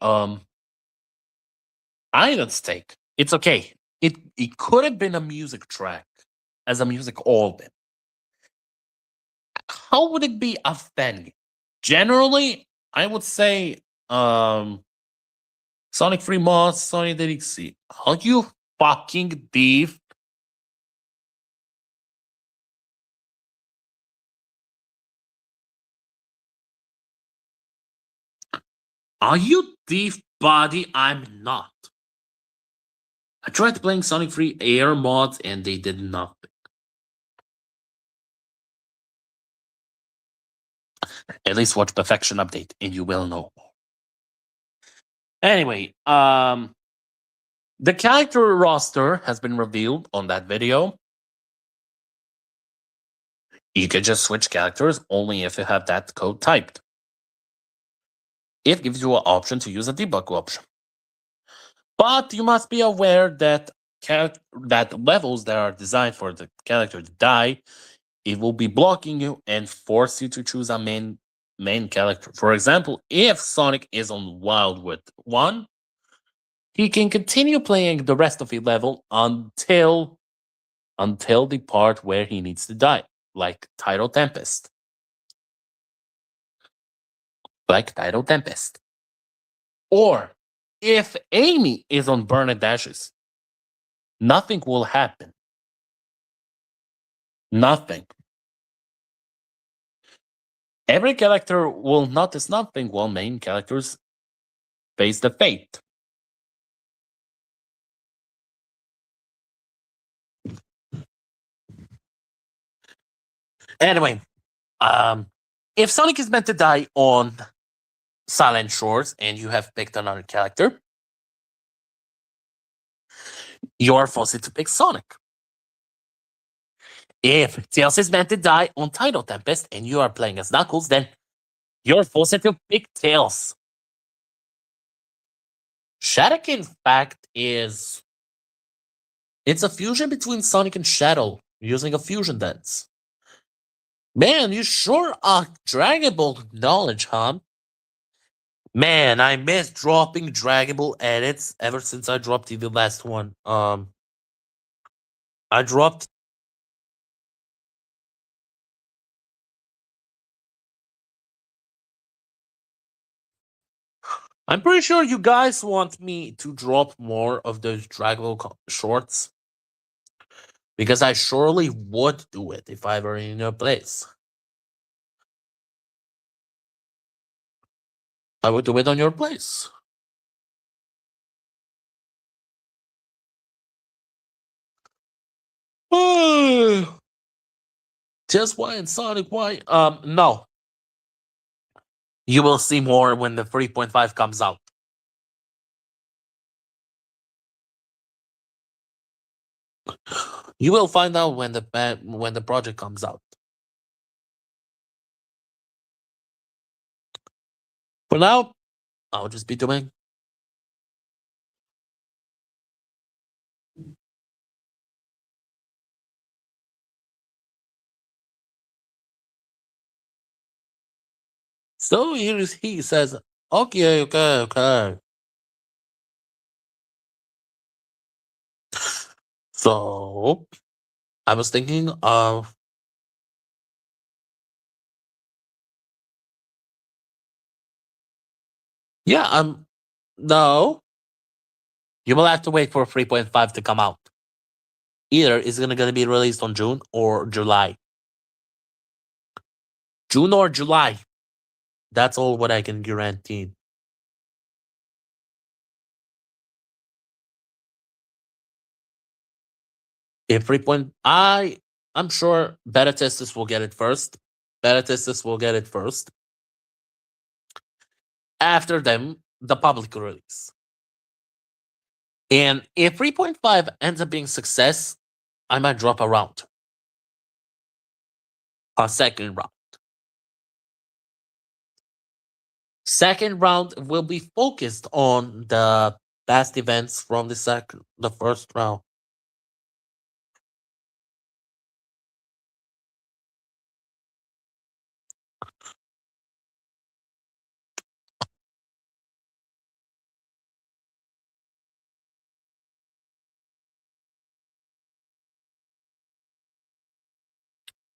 S1: Aiden's take, it's okay. It could have been a music track as a music album. How would it be a fan? Generally, I would say Sonic Free Mods, Sonic DXC. Are you fucking thief? Are you thief, buddy? I'm not. I tried playing Sonic Free Air mods and they did nothing. At least watch Perfection Update and you will know. Anyway, the character roster has been revealed on that video. You can just switch characters only if you have that code typed. It gives you an option to use a debug option. But you must be aware that that levels that are designed for the character to die, it will be blocking you and force you to choose a main character. For example, if Sonic is on Wildwood 1, he can continue playing the rest of the level until the part where he needs to die, like Tidal Tempest. Or if Amy is on Burned Ashes, nothing will happen. Nothing. Every character will notice nothing while main characters face the fate. Anyway, if Sonic is meant to die on Silent Shores and you have picked another character, you are forced to pick Sonic. If Tails is meant to die on Tidal Tempest and you are playing as Knuckles, then you're forced to pick Tails. Shattuck, in fact, it's a fusion between Sonic and Shadow using a fusion dance. Man, you sure are Dragon Ball knowledge, huh? Man, I miss dropping Dragon Ball edits ever since I dropped the last one. I dropped. I'm pretty sure you guys want me to drop more of those Dragon Ball shorts because I surely would do it if I were in your place. I would do it on your place. Just why and Sonic why? No. You will see more when the 3.5 comes out. You will find out when the project comes out. For now, I'll just be doing. So he says, okay. So I was thinking of yeah, no. You will have to wait for 3.5 to come out. Either it's gonna be released on June or July. June or July. That's all what I can guarantee. If 3. I'm sure beta testers will get it first. Beta testers will get it first. After them, the public release. And if 3.5 ends up being success, I might drop a round. A second round. Second round will be focused on the past events from the first round.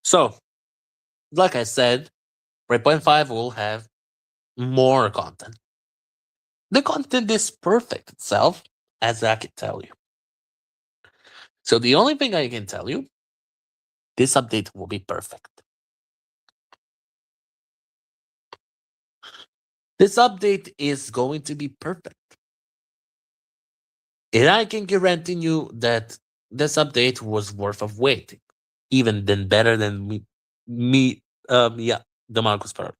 S1: So, like I said, 3.5 will have more content. The content is perfect itself, as I can tell you. So the only thing I can tell you, this update will be perfect. This update is going to be perfect. And I can guarantee you that this update was worth of waiting. Even then better than yeah, the Marcus part.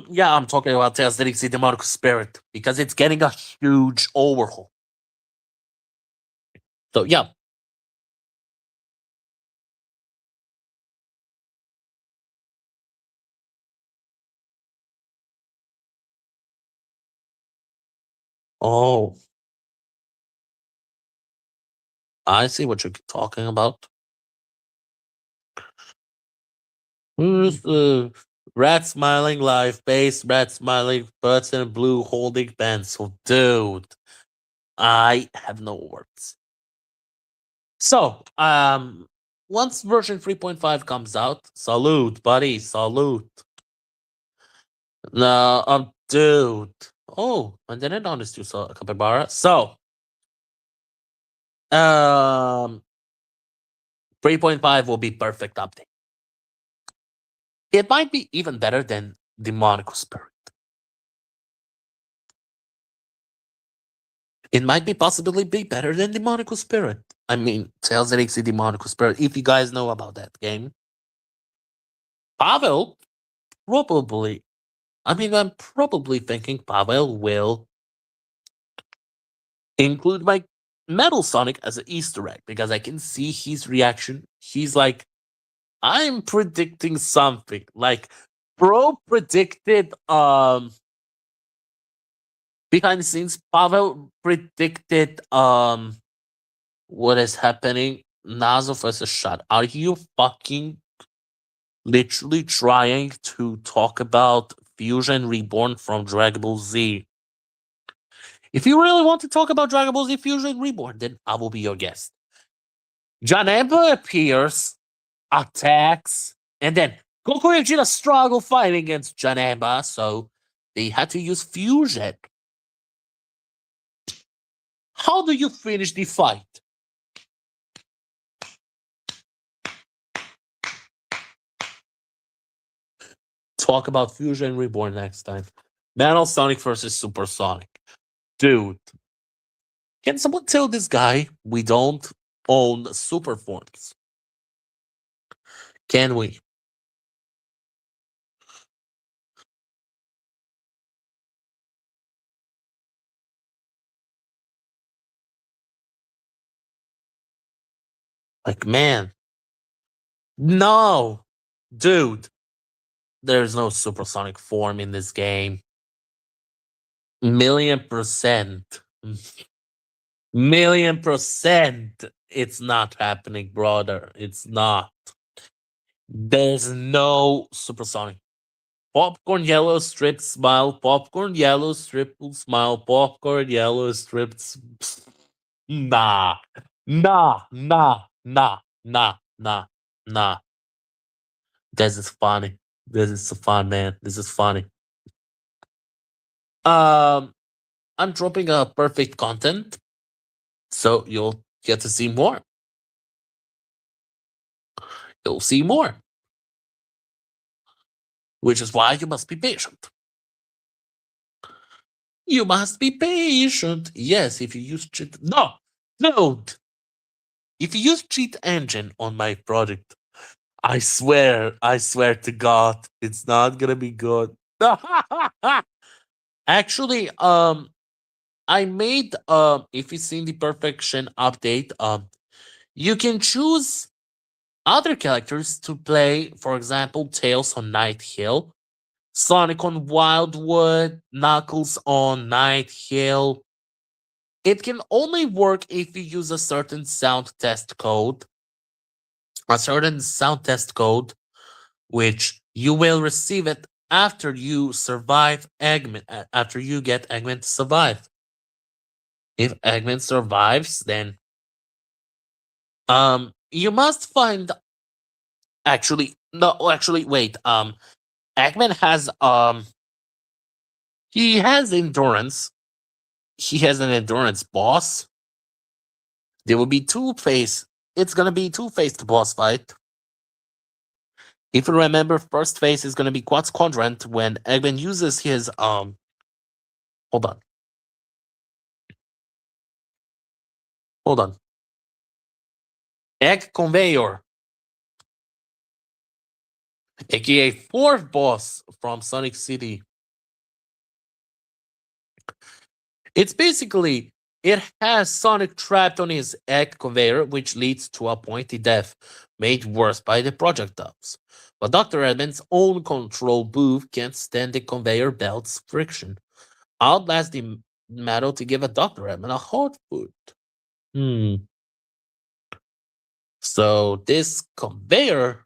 S1: Yeah, I'm talking about Tales that Exceed the Marcus Spirit because it's getting a huge overhaul. So yeah. Oh, I see what you're talking about. Who's the rat smiling live base, rat smiling person blue holding pencil? Dude, I have no words. So, once version 3.5 comes out, salute, buddy, salute. No, dude. Oh, I didn't notice you saw a capybara. So, um, 3.5 will be perfect update. It might be even better than Demonic Spirit. It might be possibly be better than Demonic Spirit. I mean, Tales of Dixie Demonic Spirit, if you guys know about that game. Pavel, probably. I mean, I'm probably thinking Pavel will include my Metal Sonic as an Easter egg because I can see his reaction. He's like, I'm predicting something. Like, bro predicted behind the scenes, Pavel predicted what is happening. Nazo versus shot. Are you fucking literally trying to talk about Fusion Reborn from Dragon Ball Z? If you really want to talk about Dragon Ball Z Fusion Reborn, then I will be your guest. Janemba appears, attacks, and then Goku and Vegeta struggle fighting against Janemba, so they had to use Fusion. How do you finish the fight? Talk about Fusion Reborn next time. Metal Sonic versus Super Sonic. Dude, can someone tell this guy we don't own super forms? Can we? Like, man, no, dude, there's no supersonic form in this game. Million percent. Million percent. It's not happening, brother. It's not. There's no supersonic. Popcorn yellow strip smile, popcorn yellow strip smile, popcorn yellow strips. Nah, nah, nah, nah, nah, nah, nah. This is funny. This is so fun, man. This is funny. Um, I'm dropping a perfect content, so you'll get to see more. You'll see more, which is why you must be patient. You must be patient. Yes, if you use cheat. No, don't. If you use cheat engine on my product, I swear to God, it's not gonna be good. Actually, I made if you seen the perfection update, you can choose other characters to play. For example, Tails on Night Hill, Sonic on Wildwood, Knuckles on Night Hill. It can only work if you use a certain sound test code, which you will receive it after you survive Eggman, after you get Eggman to survive. If Eggman survives, then you must find actually no actually wait Eggman has he has endurance. He has an endurance boss. There will be it's gonna be two-faced boss fight. If you remember, first phase is gonna be Quad's Quadrant when Eggman uses his hold on. Hold on. Egg Conveyor, aka fourth boss from Sonic City. It's basically it has Sonic trapped on his egg conveyor, which leads to a pointy death, made worse by the projectiles. But Dr. Edmund's own control booth can't stand the conveyor belt's friction. Outlast the metal to give a Dr. Edmund a hot foot. So this conveyor.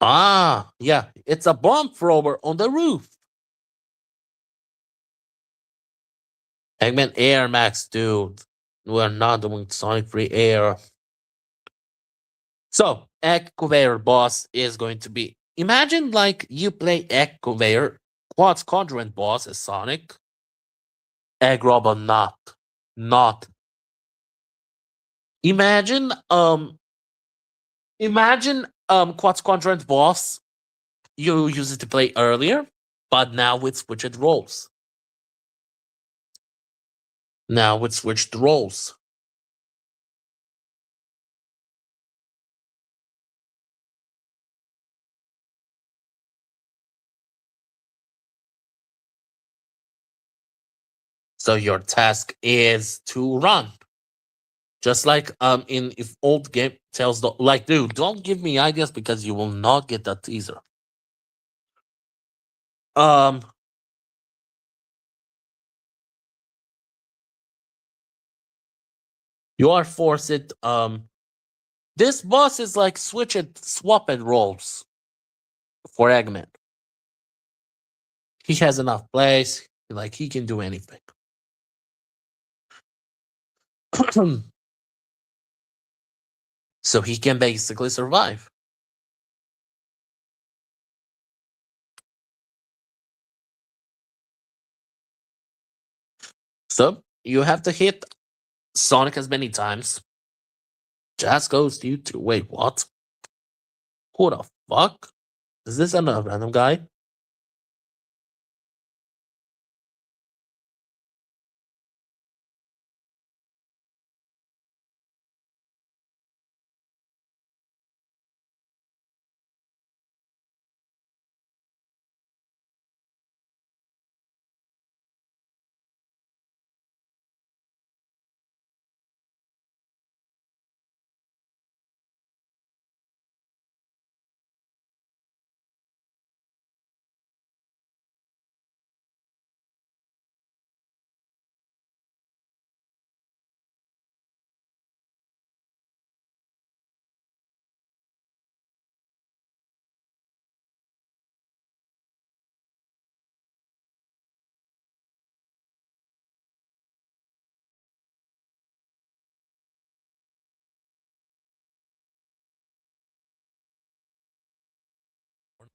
S1: Yeah, it's a bomb thrower on the roof. Eggman Air Max, dude. We're not doing Sonic Free Air. So, Egg Conveyor boss is going to be. Imagine like you play Egg Conveyor, Quad's Conjurant boss is Sonic, Egg Robot not. Not. Imagine Quad's Conjurant boss you used to play earlier, but now with switched roles. Now with switched roles. So your task is to run. Just like in if old game tells the like, dude, don't give me ideas because you will not get that teaser. Um you are forced this boss is like swapped roles for Eggman. He has enough place, like he can do anything. So he can basically survive. So you have to hit Sonic as many times. Just goes to you too. Wait, what? Who the fuck? Is this another random guy?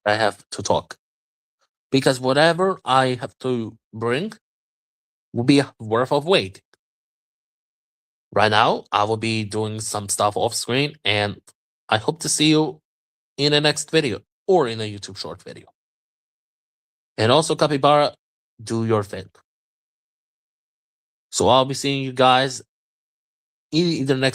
S1: I have to talk. Because whatever I have to bring will be worth of wait. Right now, I will be doing some stuff off screen, and I hope to see you in the next video or in a YouTube short video. And also, Capybara, do your thing. So I'll be seeing you guys either next